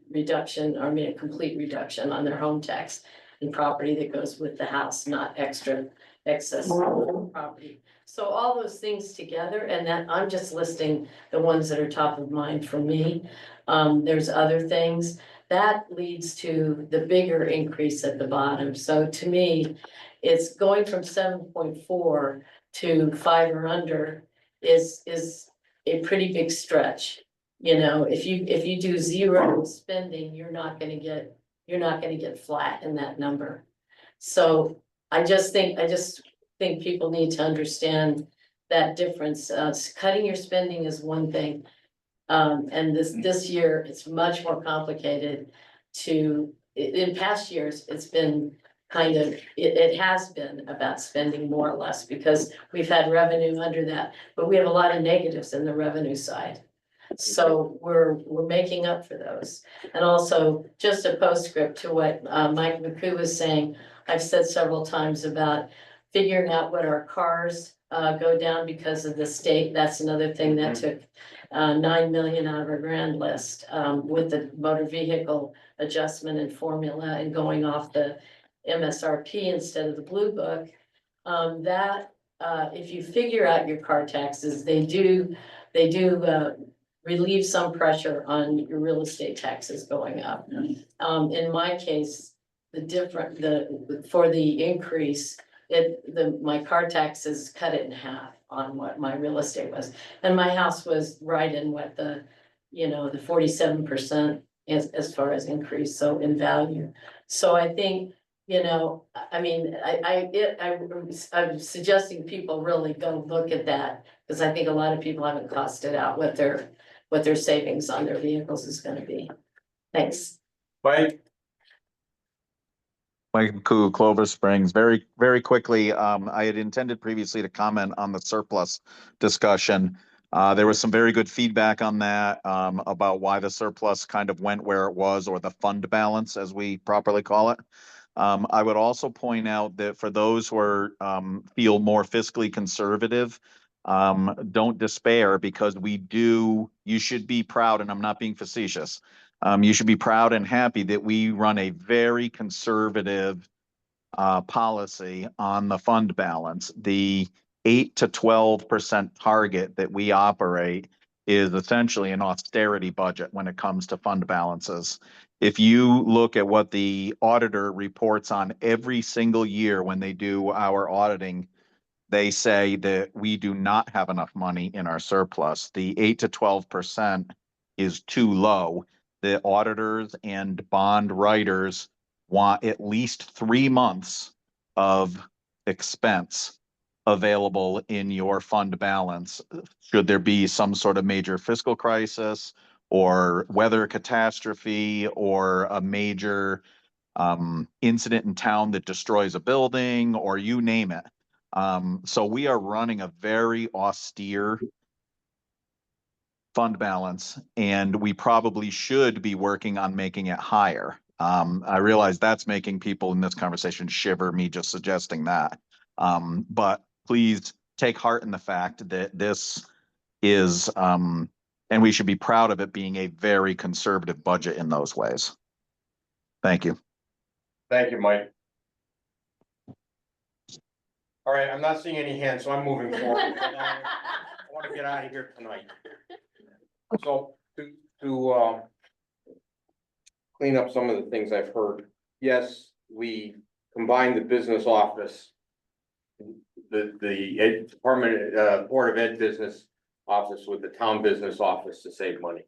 reduction, or a complete reduction on their home tax and property that goes with the house, not excess property. So all those things together, and that I'm just listing the ones that are top of mind for me. There's other things that leads to the bigger increase at the bottom. So to me, it's going from 7.4 to 5 or under is a pretty big stretch. If you do zero spending, you're not gonna get flat in that number. So I just think people need to understand that difference. Cutting your spending is one thing. And this year, it's much more complicated in past years, it's been it has been about spending more or less because we've had revenue under that, but we have a lot of negatives in the revenue side. So we're making up for those. And also, just a postscript to what Mike McCoo was saying, I've said several times about figuring out what our cars go down because of the state. That's another thing that took 9 million out of our grand list with the motor vehicle adjustment and formula and going off the MSRP instead of the blue book. If you figure out your car taxes, they do relieve some pressure on your real estate taxes going up. In my case, for the increase, my car taxes cut it in half on what my real estate was. And my house was right in what the 47% as far as increase, so in value. So I think, I'm suggesting people really go look at that, because I think a lot of people haven't costed out what their savings on their vehicles is gonna be. Thanks. Mike? Mike McCoo, Clover Springs. Very, very quickly, I had intended previously to comment on the surplus discussion. There was some very good feedback on that, about why the surplus kind of went where it was, or the fund balance, as we properly call it. I would also point out that for those who are, feel more fiscally conservative, don't despair, because you should be proud, and I'm not being facetious. You should be proud and happy that we run a very conservative policy on the fund balance. The 8 to 12% target that we operate is essentially an austerity budget when it comes to fund balances. If you look at what the auditor reports on every single year when they do our auditing, they say that we do not have enough money in our surplus. The 8 to 12% is too low. The auditors and bond writers want at least 3 months of expense available in your fund balance should there be some sort of major fiscal crisis or weather catastrophe or a major incident in town that destroys a building, or you name it. So we are running a very austere fund balance, and we probably should be working on making it higher. I realize that's making people in this conversation shiver, me just suggesting that. But please take heart in the fact that this is, and we should be proud of it being a very conservative budget in those ways. Thank you. Thank you, Mike. All right, I'm not seeing any hands, so I'm moving forward. I want to get out of here tonight. So to clean up some of the things I've heard, yes, we combined the business office, the Ed Department, Board of Ed business office with the town business office to save money.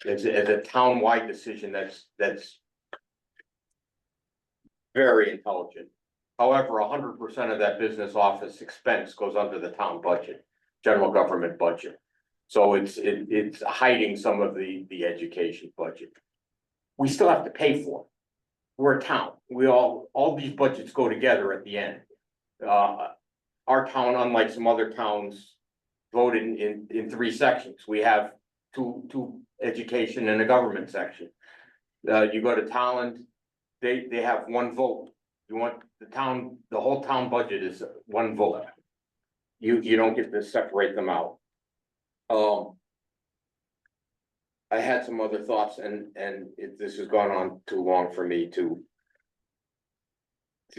It's a town-wide decision that's very intelligent. However, 100% of that business office expense goes under the town budget, general government budget. So it's hiding some of the education budget. We still have to pay for it. We're a town. All these budgets go together at the end. Our town, unlike some other towns, voted in 3 sections. We have two education and a government section. You go to Talent, they have 1 vote. You want the whole town budget is 1 vote. You don't get to separate them out. I had some other thoughts, and this has gone on too long for me to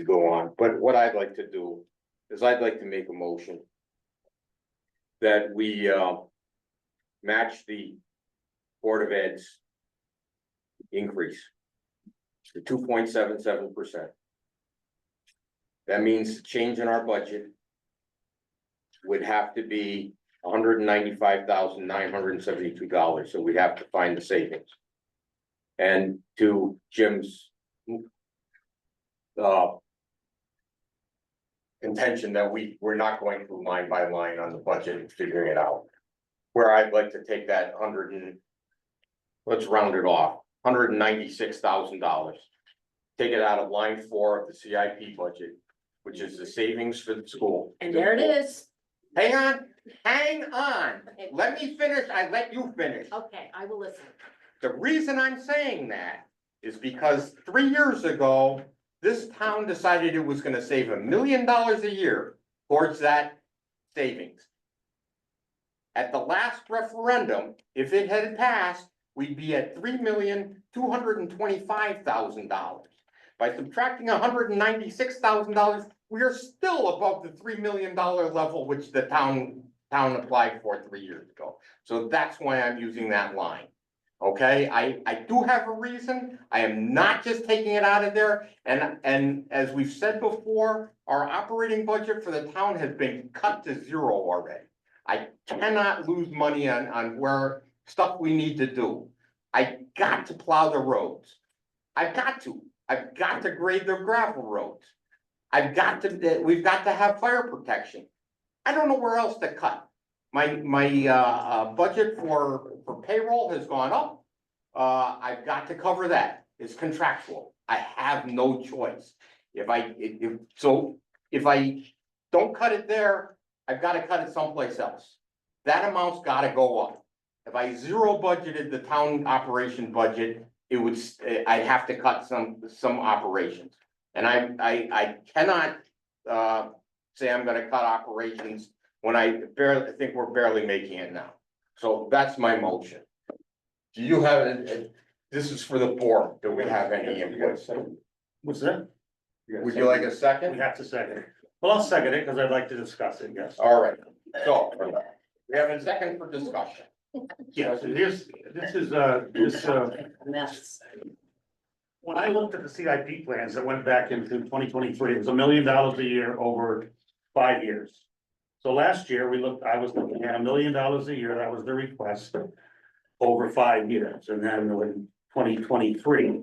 go on, but what I'd like to do is I'd like to make a motion that we match the Board of Ed's increase to 2.77%. That means the change in our budget would have to be $195,972, so we'd have to find the savings. And to Jim's intention that we're not going through line by line on the budget and figuring it out. Where I'd like to take that let's round it off, $196,000. take it out of line 4 of the CIP budget, which is the savings for the school. And there it is. Hang on, let me finish, I let you finish. Okay, I will listen. The reason I'm saying that is because 3 years ago, this town decided it was gonna save $1 million a year towards that savings. At the last referendum, if it had passed, we'd be at $3,225,000. By subtracting $196,000, we are still above the $3 million level, which the town applied for 3 years ago. So that's why I'm using that line. Okay, I do have a reason. I am not just taking it out of there. And as we've said before, our operating budget for the town has been cut to 0 already. I cannot lose money on where stuff we need to do. I got to plow the roads. I've got to grade the gravel roads. We've got to have fire protection. I don't know where else to cut. My budget for payroll has gone up. I've got to cover that. It's contractual. I have no choice. If I don't cut it there, I've got to cut it someplace else. That amount's got to go up. If I zero budgeted the town operation budget, I'd have to cut some operations. And I cannot say I'm gonna cut operations when I think we're barely making it now. So that's my motion. Do you have, this is for the board, do we have any input? What's that? Would you like a We second? have to second it. Well, I'll second it because I'd like to discuss it, yes. All right, so we have a second for discussion. Yes, this is, Mess. when I looked at the CIP plans that went back into 2023, it was $1 million a year over 5 years. So last year, I was looking at $1 million a year, that was the request, over 5 years, and then in 2023.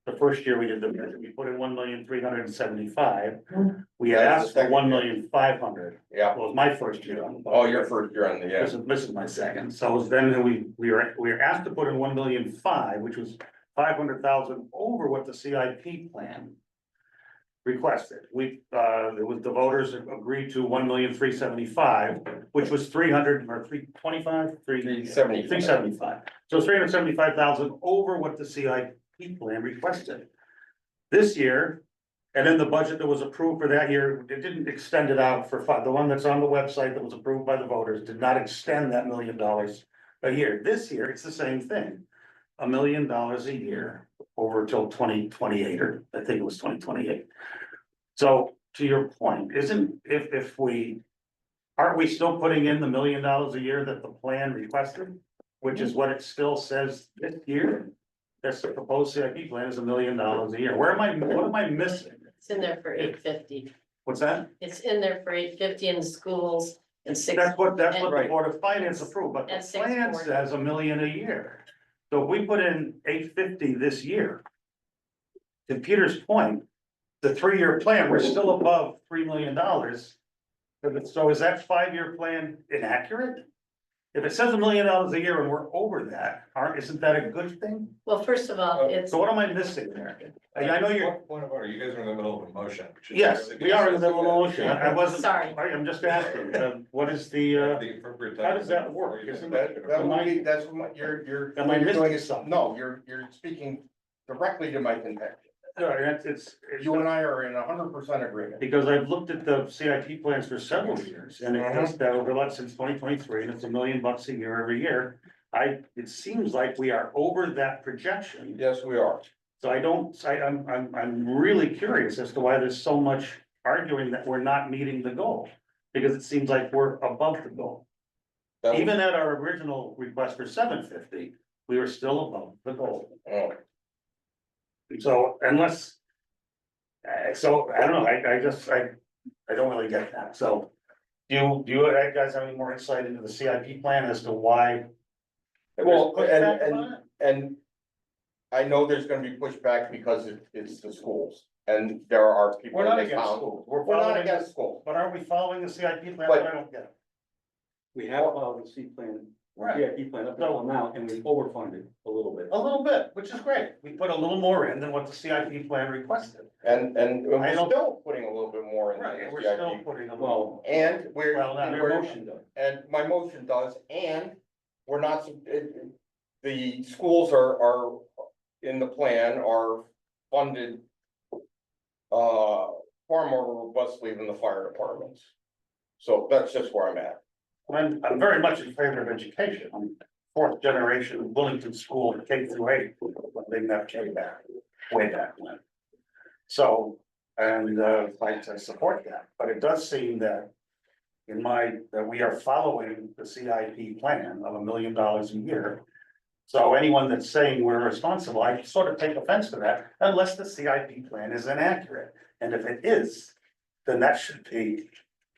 The first year we did the budget, we put in 1,375,000. We had asked for 1,500,000. Yeah. Well, it was my first year on the budget. Oh, your first year on the, yeah. This is my second, so then we were asked to put in 1,500,000, which was 500,000 over what the CIP plan requested. The voters agreed to 1,375,000, which was 300 or 325, 375. So 375,000 over what the CIP plan requested. This year, and then the budget that was approved for that year, it didn't extend it out for the one that's on the website that was approved by the voters did not extend that $1 million a year. This year, it's the same thing. $1 million a year over till 2028, or I think it was 2028. So to your point, aren't we still putting in the $1 million a year that the plan requested? Which is what it still says this year? That's the proposed CIP plan is $1 million a year. What am I missing? It's in there for 850. What's that? It's in there for 850 in the schools and 6. That's what the and- Board of Finance approved, but the and plan 640. says $1 million a year. So if we put in 850 this year. To Peter's point, the 3-year plan, we're still above $3 million. So is that 5-year plan inaccurate? If it says $1 million a year and we're over that, isn't that a good thing? Well, first of all, it's, So what am I missing there? I know you're, Point of order, you guys are in the middle of a motion. yes, we are in the middle of a motion. I wasn't. Sorry. I'm just asking, what is the, The appropriate how time. does that work? Isn't That's what you're. Am I missing doing something? No, you're speaking directly to my contention. It's. You and I are in 100% agreement. Because I've looked at the CIP plans for several years, and it just, over since 2023, and it's $1 million a year every year. It seems like we are over that projection, Yes, we are. so I'm really curious as to why there's so much arguing that we're not meeting the goal. Because it seems like we're above the goal. Even at our original request for 750, we were still above the goal. Oh. So unless. So I don't know, I don't really get that, so. Do you guys have any more insight into the CIP plan as to why? Well, there's pushback on it? and I know there's gonna be pushback because it's the schools, and there are people. We're not in this against town- schools. We're not following- against schools. But aren't we following the CIP plan? But- I don't get it. We have followed the C plan Right. CIP plan up until now, and we overfunded a little bit. A little bit, which is great. We put a little more in than what the CIP plan requested. And I we're don't- still putting a little bit more in Right, the and we're still CIP. putting a Well, little. And we're, Well, not Your motion does. and my motion does, and we're not, the schools are in the plan are funded far more robustly than the fire departments. So that's just where I'm at. I'm very much in favor of education. I'm fourth generation Wellington School, K through 8, when they never came back, way back when. So, and I support that, but it does seem that that we are following the CIP plan of $1 million a year. So anyone that's saying we're responsible, I sort of take offense to that, unless the CIP plan is inaccurate. And if it is, then that should be,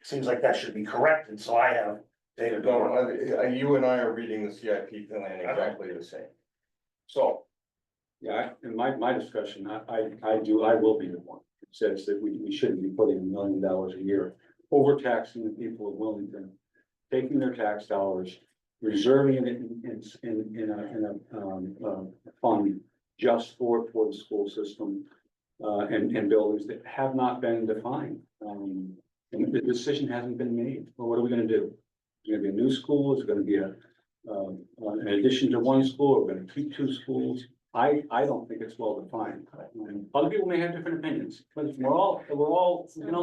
seems like that should be corrected, so I have data. You and I are reading the CIP plan exactly the same. So, Yeah, in my discussion, I will be the one that says that we shouldn't be putting $1 million a year, overtaxing the people of Wilmington, taking their tax dollars, reserving it in a fund just for the school system, and buildings that have not been defined. And the decision hasn't been made. Well, what are we gonna do? Is it gonna be a new school? Is it gonna be an addition to one school? We're gonna keep two schools? I don't think it's well defined. Other people may have different opinions, but we can all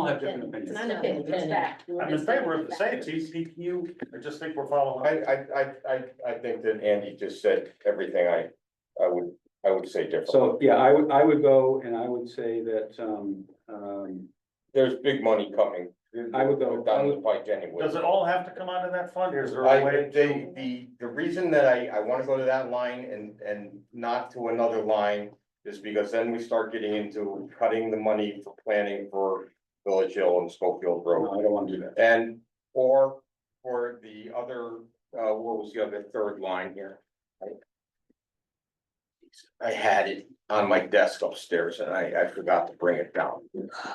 have different opinions. It's not an opinion, it's fact. I'm in favor of the same TCU, I just think we're following. I think that Andy just said everything I would say differently. So, yeah, I would go and I would say that, There's big money coming. I would go- Down the pike anyway. Does it all have to come out of that fund, or is there a way to? The reason that I wanna go to that line and not to another line is because then we start getting into cutting the money for planning for Village Hill and Schofield Road. no, I don't want to do that. And, or for the other, what was the other third line here? I had it on my desk upstairs and I forgot to bring it down.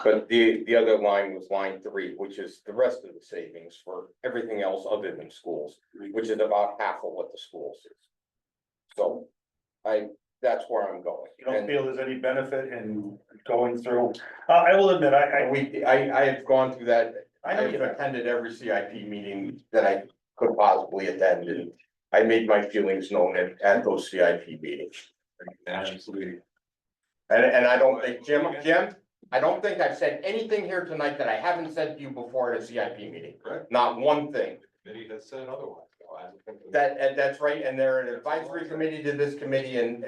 But the other line was line 3, which is the rest of the savings for everything else other than schools, which is about half of what the schools is. So that's where I'm going. You don't feel there's any benefit in going through, I will admit, I have gone through that. I know I've you have. attended every CIP meeting that I could possibly attend, and I made my feelings known at those CIP meetings. Absolutely. And I don't think, Jim, I don't think I've said anything here tonight that I haven't said to you before at a CIP meeting. Correct. Not one thing. Committee has said otherwise. though. I think That's right, and they're an advisory committee to this committee, and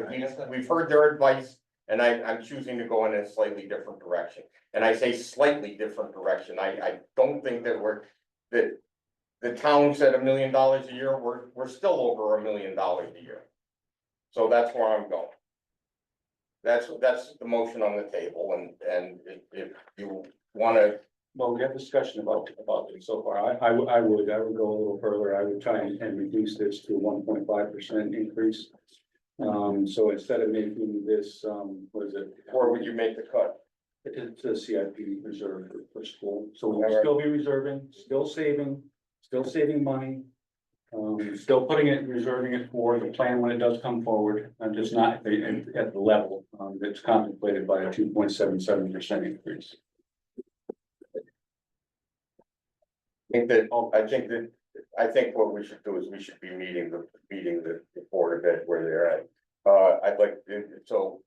we've heard their advice. And I'm choosing to go in a slightly different direction. And I say slightly different direction. I don't think that that the town said $1 million a year, we're still over $1 million a year. So that's where I'm going. That's the motion on the table, and if you wanna. Well, we have discussion about this so far. I would go a little further. I would try and reduce this to a 1.5% increase. So instead of making this, what is it? Where would you make the cut? It's a CIP reserve for school. So we'll still be reserving, still saving money. Still putting it, reserving it for the plan when it does come forward, and just not at the level that's contemplated by a 2.77% increase. I think what we should do is we should be meeting the Board of Ed where they're at. I'd like to, so.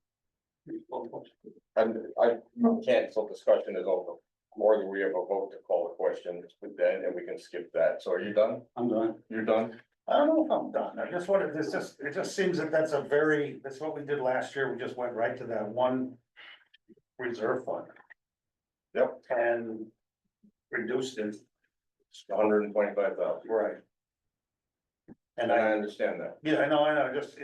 I can't, so discussion is over, or do we have a vote to call the question, but then, and we can skip that. So are you done? I'm done. You're done? I don't know if I'm done, I just wanted, it just seems that that's what we did last year, we just went right to that one reserve fund. Yep. And reduced it. 125,000. Right. And I understand that. Yeah, I know, just,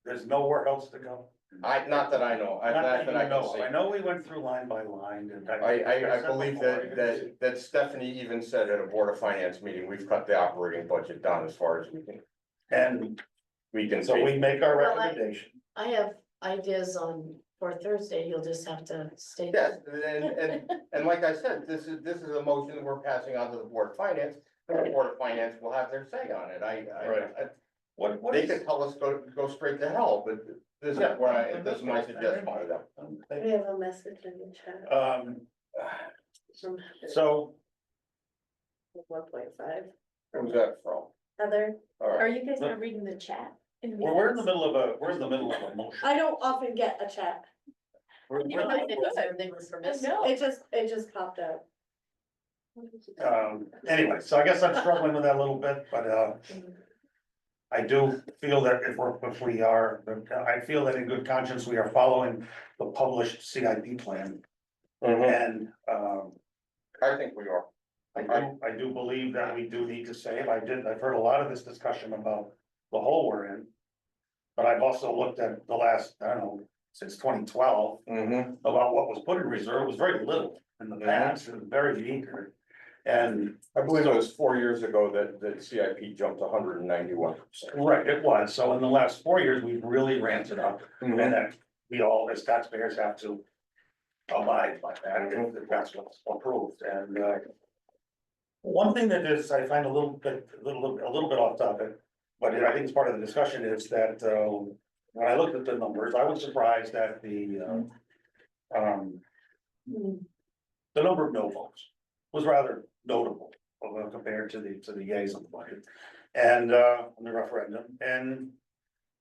there's nowhere else to go? Not that I know, Not that I you can know, see. I know we went through line by line, and I believe that Stephanie even said at a Board of Finance meeting, we've cut the operating budget down as far as we can. And we can. so we make our Well, recommendation. I have ideas for Thursday, you'll just have to stay. Yes, and like I said, this is a motion that we're passing on to the Board of Finance. the Board of Finance will have their say on it. What They is, could tell us go straight to hell, but this is Yeah. where this is my suggestion to them. We have a message in the chat from So, 1.5. Who's that from? Heather, All right. you guys not reading the chat? we're in the middle of a motion. I don't often get a chat. Everything was permissible. It just popped up. Anyway, so I guess I'm struggling with that a little bit, but, I do feel that I feel that in good conscience, we are following the published CIP plan. And, I think we are. I do believe that we do need to save. I've heard a lot of this discussion about the hole we're in. But I've also looked at the last, I don't know, since 2012, about what was put in reserve. It was very little in the past, it was very meager. And I believe it was 4 years ago that CIP jumped 191%. right, it was. So in the last 4 years, we've really ramped it up. And that we all, as taxpayers, have to abide by that, if that's what's approved. And, one thing that is, I find a little bit off topic, but I think it's part of the discussion is that, when I looked at the numbers, I was surprised at the number of no votes was rather notable compared to the yays on the budget and, on the referendum. And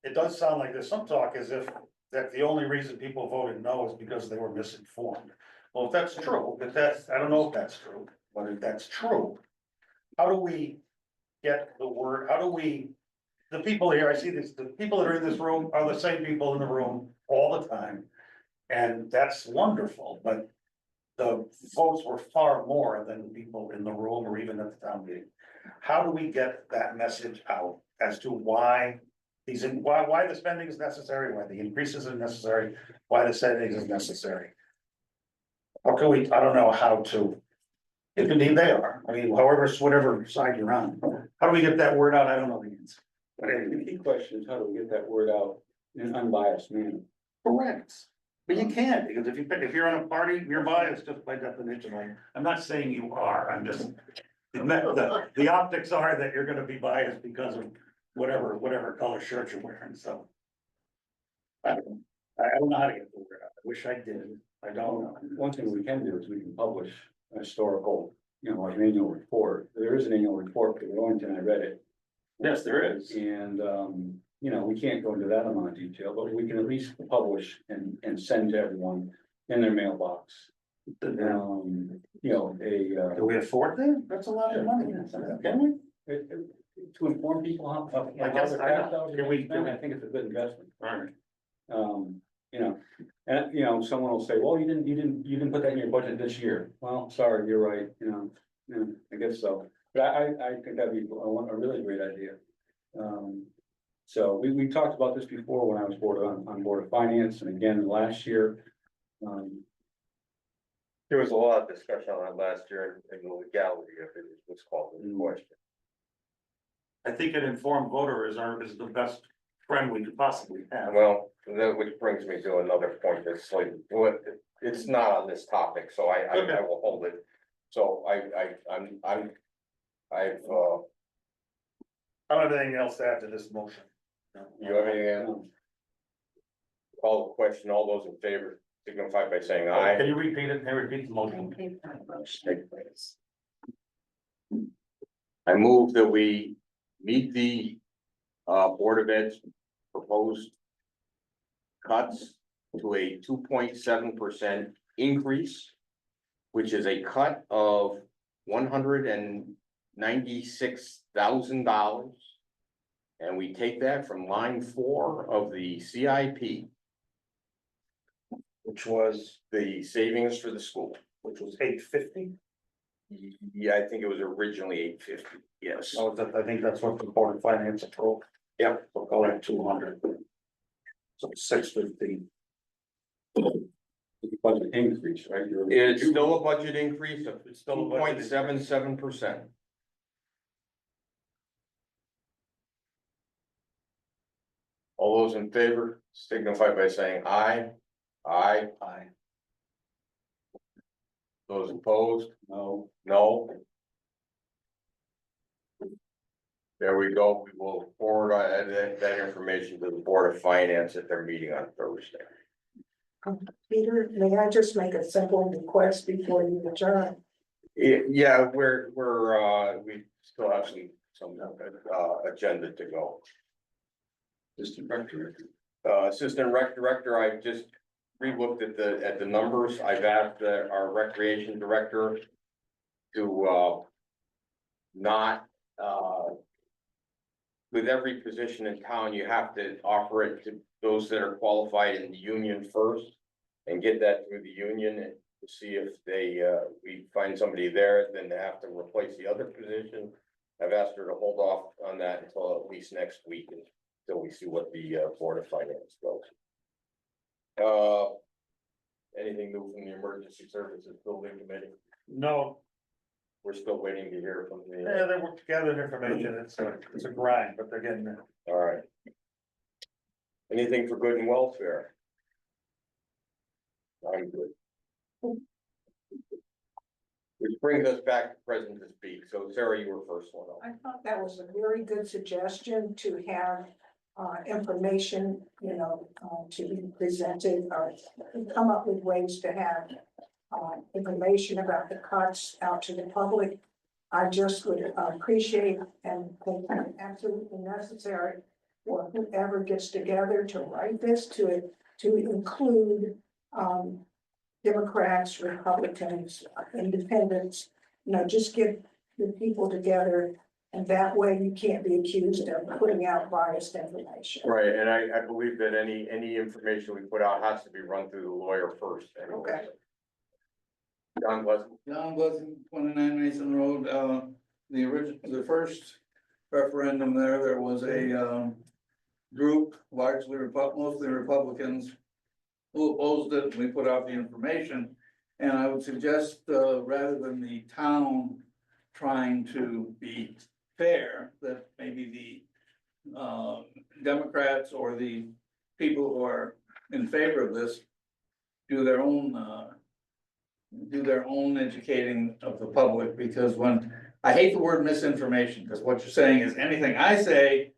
it does sound like there's some talk as if that the only reason people voted no is because they were misinformed. Well, if that's true, I don't know if that's true, but if that's true, how do we get the word, the people here, I see this, the people that are in this room are the same people in the room all the time. And that's wonderful, but the votes were far more than the people in the room or even at the town meeting. How do we get that message out as to why why the spending is necessary, why the increases are necessary, why the savings is necessary? How can we, I don't know how to, if indeed they are, I mean, whatever side you're on, how do we get that word out? I don't know the answer. But anyway, The key question is how do we get that word out in an unbiased manner? correct. But you can't, because if you're on a party, you're biased just by definition. I'm not saying you are, I'm just. The optics are that you're gonna be biased because of whatever color shirt you're wearing, so. I don't know how to get the word out. I wish I did. I don't know. One thing we can do is we can publish a historical, like an annual report. There is an annual report for Wellington, I read it. Yes, there is. And, we can't go into that amount of detail, but we can at least publish and send to everyone in their mailbox. Do we afford that? That's a lot of money. Can we? To inform people how. I guess, can we do I it? think it's a good investment. Alright. And someone will say, well, you didn't put that in your budget this year. Well, sorry, you're right, I guess so. But I think that'd be a really great idea. So we talked about this before when I was on Board of Finance and again last year. There was a lot of discussion on it last year and the legality of it was called in question. I think an informed voter is the best friend we could possibly have. Well, which brings me to another point that's like, it's not on this topic, so I will hold it. So I've I don't have anything else to add to this motion. you have anything? Call the question, all those in favor signify by saying aye. Can you repeat it? Can you repeat the motion? I move that we meet the Board of Ed's proposed cuts to a 2.7% increase, which is a cut of $196,000. And we take that from line 4 of the CIP, Which was, the savings for the school. which was $850. Yeah, I think it was originally $850, yes. Oh, I think that's what the Board of Finance approved. Yeah. We'll call it 200. So $650. Budget increase, right? It's still a budget increase of 2.77%. All those in favor signify by saying aye. Aye. Aye. Those opposed? No. No. There we go. We will forward that information to the Board of Finance at their meeting on Thursday. Peter, may I just make a simple request before you adjourn? Yeah, we still have some agenda to go. Assistant Director. Assistant Rec Director, I just re-looked at the numbers. I've asked our Recreation Director to not, with every position in town, you have to offer it to those that are qualified in the union first and get that through the union and to see if we find somebody there, then they have to replace the other position. I've asked her to hold off on that until at least next week until we see what the Board of Finance goes. Anything new from the Emergency Services Building Committee? No, We're still waiting to hear from the. yeah, they work together information. It's a grind, but they're getting there. All right. Anything for good and welfare? I'm good. Which brings us back to present to speak. So Sarah, you were first one up. I thought that was a very good suggestion to have information, to be presented or come up with ways to have information about the cuts out to the public. I just would appreciate and think absolutely necessary for whoever gets together to write this to include Democrats, Republicans, independents, just get the people together. And that way you can't be accused of putting out biased information. Right, and I believe that any information we put out has to be run through the lawyer first. Anyway. Okay. John Blessing. John Blessing, 29 Mason Road, the first referendum there was a group, mostly Republicans, who opposed it, and we put out the information. And I would suggest, rather than the town trying to be fair, that maybe the Democrats or the people who are in favor of this do their own educating of the public, because I hate the word misinformation, because what you're saying is anything I say,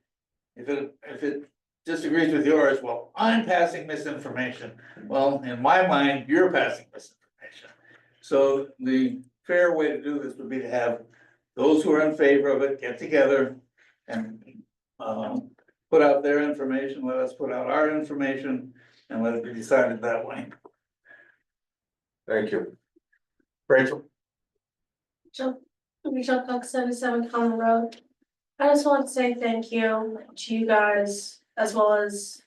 if it disagrees with yours, well, I'm passing misinformation. Well, in my mind, you're passing misinformation. So the fair way to do this would be to have those who are in favor of it get together and put out their information, let us put out our information, and let it be decided that way. Thank you. Rachel. Rachel Cook, 77 Common Road. I just want to say thank you to you guys, as well as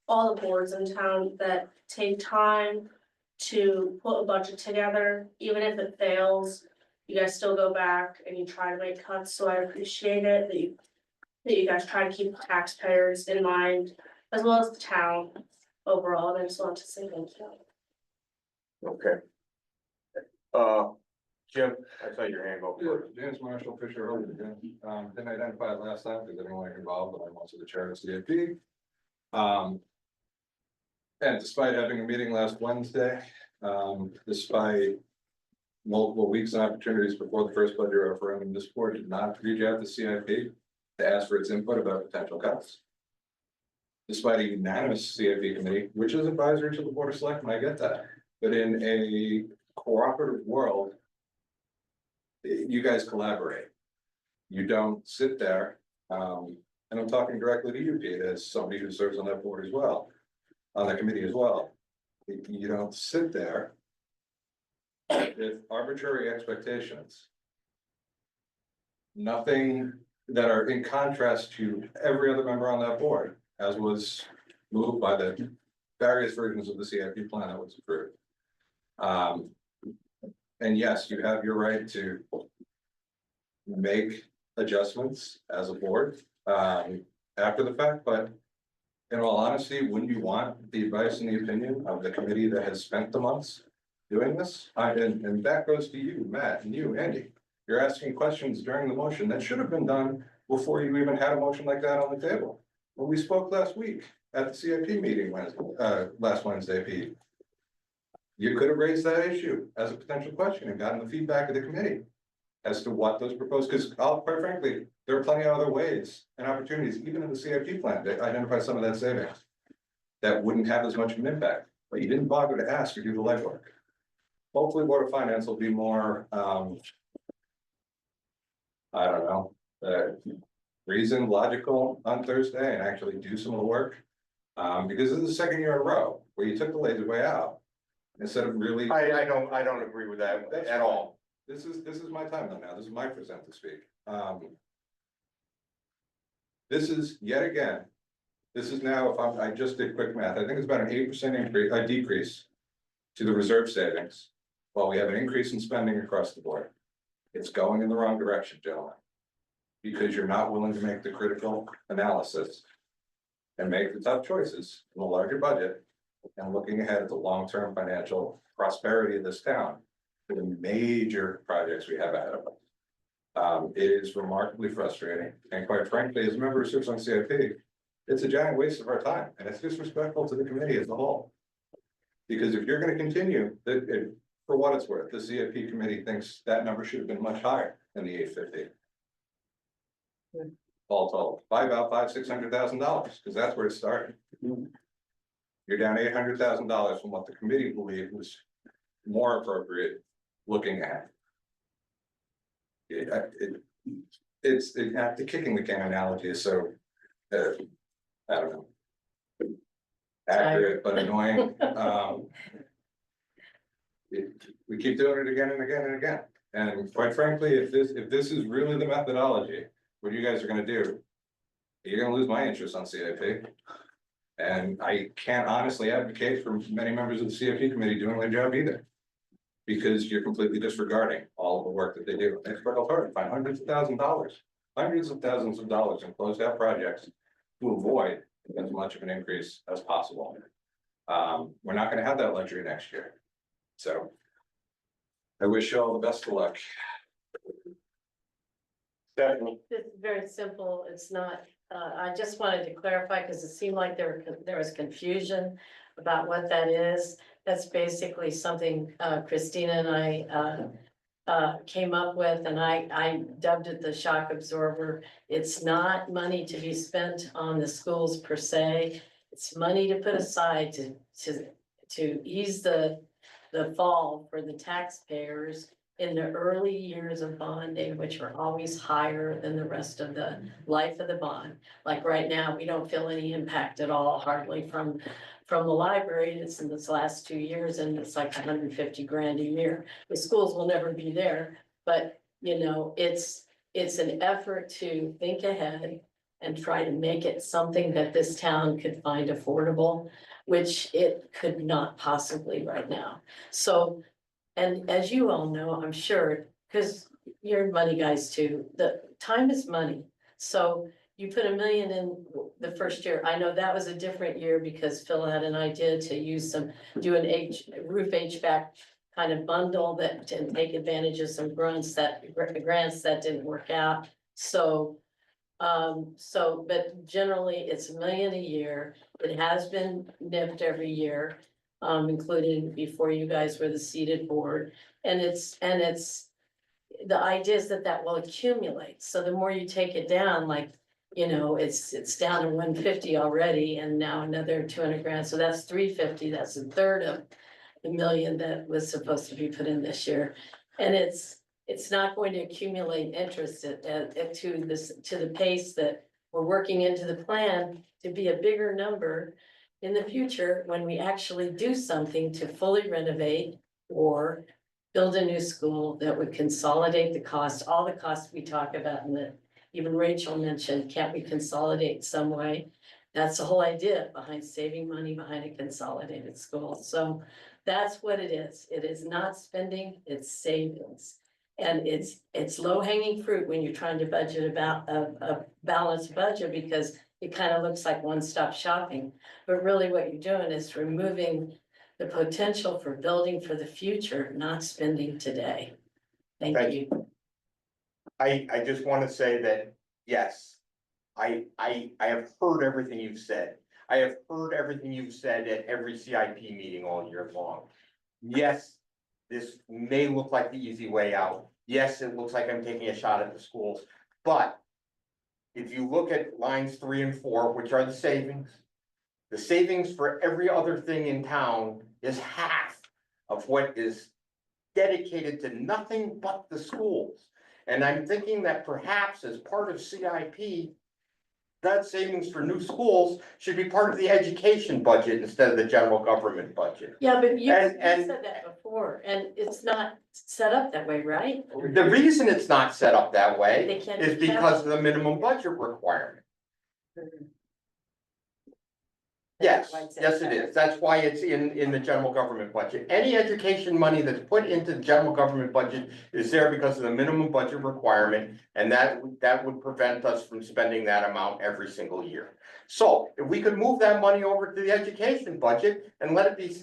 all the boards in town that take time to put a budget together, even if it fails. You guys still go back and you try to make cuts, so I appreciate it that you guys try to keep taxpayers in mind, as well as the town overall, and I just want to say thank you. Okay. Jim, I saw your hand go. James Marshall, Fisher Road again. Didn't identify it last time because I didn't want to get involved, but I'm also the chair of CIP. And despite having a meeting last Wednesday, despite multiple weeks and opportunities before the first budget referendum, this board did not reach out to CIP to ask for its input about potential cuts. Despite a unanimous CIP committee, which is advisory to the Board of Selectmen, I get that. But in a cooperative world, you guys collaborate. You don't sit there, and I'm talking directly to you, Pete, as somebody who serves on that board as well, on that committee as well. You don't sit there with arbitrary expectations. Nothing that are in contrast to every other member on that board, as was moved by the various versions of the CIP plan that was approved. And yes, you have your right to make adjustments as a board after the fact, but in all honesty, wouldn't you want the advice and the opinion of the committee that has spent the months doing this? And that goes to you, Matt, and you, Andy. You're asking questions during the motion that should have been done before you even had a motion like that on the table. When we spoke last week at the CIP meeting last Wednesday, Pete, you could have raised that issue as a potential question and gotten the feedback of the committee. as to what those proposed, because quite frankly, there are plenty of other ways and opportunities, even in the CIP plan, to identify some of that savings that wouldn't have as much of an impact, but you didn't bother to ask or do the legwork. Hopefully, Board of Finance will be more, I don't know, reasoned, logical on Thursday and actually do some of the work. Because this is the second year in a row where you took the lazy way out instead of really. I don't agree with that at all. This is my time now. This is my present to speak. This is yet again, this is now, if I just did quick math, I think it's about an 8% increase, a decrease to the reserve savings, while we have an increase in spending across the board. It's going in the wrong direction, gentlemen. Because you're not willing to make the critical analysis and make the tough choices in a larger budget and looking ahead at the long-term financial prosperity of this town for the major projects we have ahead of us. It is remarkably frustrating, and quite frankly, as a member who serves on CIP, it's a giant waste of our time, and it's disrespectful to the committee as a whole. Because if you're gonna continue, for what it's worth, the CIP committee thinks that number should have been much higher than the 850. All told, by about $600,000, because that's where it started. You're down $800,000 from what the committee believed was more appropriate looking at. It's the kicking the can analogy is so, I don't know, accurate but annoying. We keep doing it again and again and again. And quite frankly, if this is really the methodology, what you guys are gonna do, you're gonna lose my interest on CIP. And I can't honestly advocate for many members of the CIP committee doing their job either. Because you're completely disregarding all of the work that they do. They work hard, find hundreds of thousands of dollars in closed out projects to avoid as much of an increase as possible. We're not gonna have that luxury next year. So I wish you all the best of luck. Stephanie? It's very simple. It's not, I just wanted to clarify because it seemed like there was confusion about what that is. That's basically something Christina and I came up with, and I dubbed it the shock absorber. It's not money to be spent on the schools per se. It's money to put aside to ease the fall for the taxpayers in the early years of bonding, which are always higher than the rest of the life of the bond. Like right now, we don't feel any impact at all, hardly from the library. It's in this last 2 years, and it's like 150 grand a year. The schools will never be there, but you know, it's an effort to think ahead and try to make it something that this town could find affordable, which it could not possibly right now. So, and as you all know, I'm sure, because you're money guys too, the time is money. So you put $1 million in the first year. I know that was a different year because Phil had an idea to do an roof HVAC kind of bundle that to take advantage of some grants that didn't work out. So, but generally it's $1 million a year. It has been nipped every year, including before you guys were the seated board. And it's the idea is that will accumulate. So the more you take it down, like, you know, it's down to 150 already, and now another 200 grand. So that's 350. That's a third of the $1 million that was supposed to be put in this year. And it's not going to accumulate interest to the pace that we're working into the plan to be a bigger number in the future when we actually do something to fully renovate or build a new school that would consolidate the cost, all the costs we talk about, and that even Rachel mentioned, can't we consolidate some way? That's the whole idea behind saving money behind a consolidated school. So that's what it is. It is not spending, it's savings. And it's low hanging fruit when you're trying to budget about a balanced budget, because it kind of looks like one-stop shopping. But really what you're doing is removing the potential for building for the future, not spending today. Thank you. I just want to say that, yes, I have heard everything you've said. I have heard everything you've said at every CIP meeting all year long. Yes, this may look like the easy way out, yes, it looks like I'm taking a shot at the schools, but if you look at lines 3 and 4, which are the savings for every other thing in town is half of what is dedicated to nothing but the schools. And I'm thinking that perhaps as part of CIP, that savings for new schools should be part of the education budget instead of the general government budget. Yeah, but you And said that before, and it's not set up that way, right? the reason it's not set up that way They can't is be kept. because of the minimum budget requirement. Mhm. Yes, That's why it's yes, set it up. is. That's why it's in the general government budget. Any education money that's put into the general government budget is there because of the minimum budget requirement. And that would prevent us from spending that amount every single year. So if we could move that money over to the education budget and let it be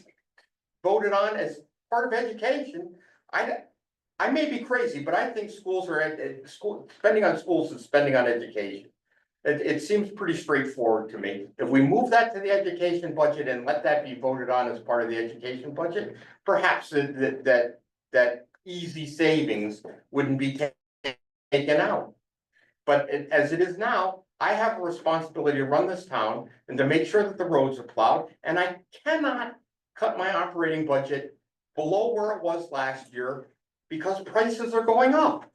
voted on as part of education, I may be crazy, but I think schools are school, spending on schools is spending on education. It seems pretty straightforward to me. If we move that to the education budget and let that be voted on as part of the education budget, perhaps that easy savings wouldn't be taken out. But as it is now, I have a responsibility to run this town and to make sure that the roads are plowed, and I cannot cut my operating budget below where it was last year because prices are going up.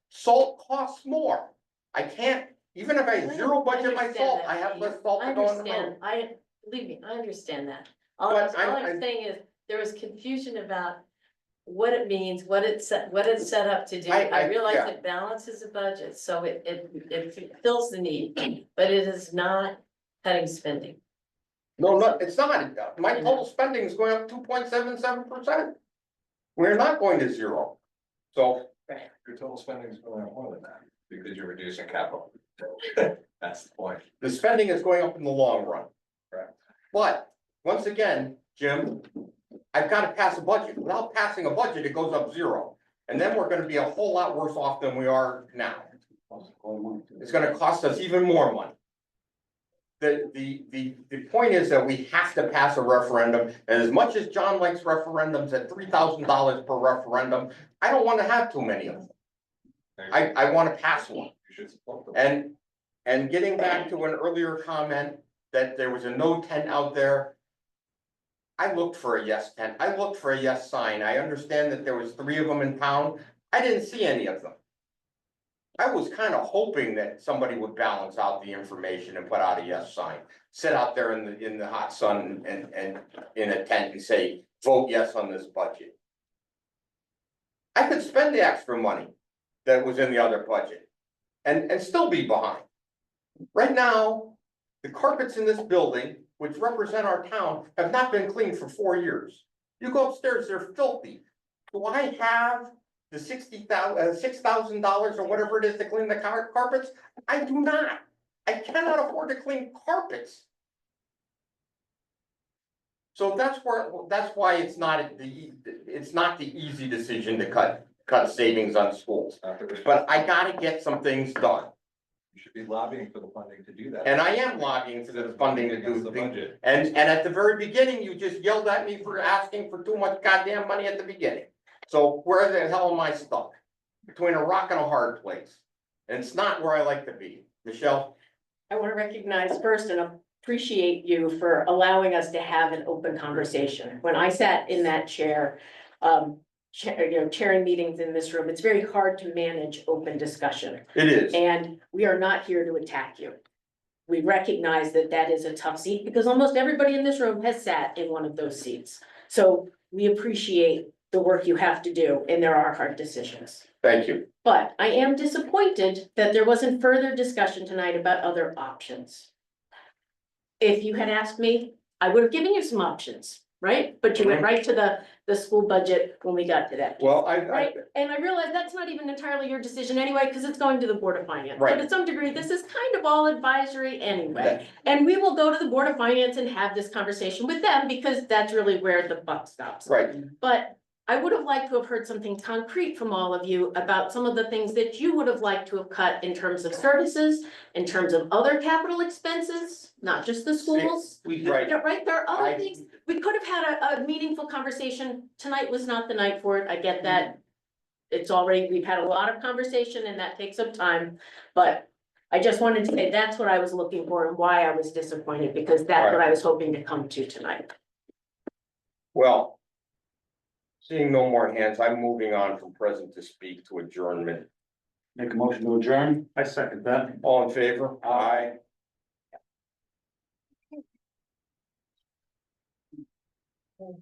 Salt costs more. I can't. Even if I zero budget my salt, I have less salt I to go on the road. understand, believe me, I understand that. All But I'm saying is, there was confusion about what it means, what it's set up to do. I realize yeah. it balances the budget, so it fills the need, but it is not cutting spending. No, it's not. My total spending is going up 2.77%. We're not going to zero. So Your total spending is going up more than that because you're reducing capital. That's the point. the spending is going up in the long run. Correct. But once again, Jim, I've got to pass a budget. Without passing a budget, it goes up zero. And then we're going to be a whole lot worse off than we are now. It's going to cost us even more money. The point is that we have to pass a referendum, and as much as John likes referendums at $3,000 per referendum, I don't want to have too many of them. I want to pass one. You should support them. And getting back to an earlier comment that there was a no tent out there. I looked for a yes tent. I looked for a yes sign. I understand that there was 3 of them in town. I didn't see any of them. I was kind of hoping that somebody would balance out the information and put out a yes sign. Sit out there in the hot sun and in a tent and say, vote yes on this budget. I could spend the extra money that was in the other budget and still be behind. Right now, the carpets in this building, which represent our town, have not been cleaned for 4 years. You go upstairs, they're filthy. Do I have the $6,000 or whatever it is to clean the carpets? I do not. I cannot afford to clean carpets. So that's why it's not the easy decision to cut savings on schools. But I gotta get some things done. You should be lobbying for the funding to do that. And I am lobbying for the funding to do the things. budget. And at the very beginning, you just yelled at me for asking for too much goddamn money at the beginning. So where the hell am I stuck? Between a rock and a hard place. And it's not where I like to be. Michelle? I want to recognize first and appreciate you for allowing us to have an open conversation. When I sat in that chair, chairing meetings in this room, it's very hard to manage open discussion. It is. And we are not here to attack you. We recognize that that is a tough seat because almost everybody in this room has sat in one of those seats. So we appreciate the work you have to do, and there are hard decisions. Thank you. But I am disappointed that there wasn't further discussion tonight about other options. If you had asked me, I would have given you some options, right? But you went right to the school budget when we got to that. Well, Right, and I realize that's not even entirely your decision anyway, because it's going to the Board of Finance. Right. But to some degree, this is kind of all advisory anyway. And we will go to the Board of Finance and have this conversation with them, because that's really where the buck stops. Right. But I would have liked to have heard something concrete from all of you about some of the things that you would have liked to have cut in terms of services, in terms of other capital expenses, not just the schools. Right. Yeah, right, there are other things, we could have had a meaningful conversation, tonight was not the night for it, I get that. it's already, we've had a lot of conversation and that takes some time, but I just wanted to say that's what I was looking for and why I was disappointed, because that's what I was hoping to come to tonight. Well, seeing no more hands, I'm moving on from present to speak to adjournment. Make a motion to adjourn. I second that. All in favor? Aye.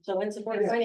So in support of finance.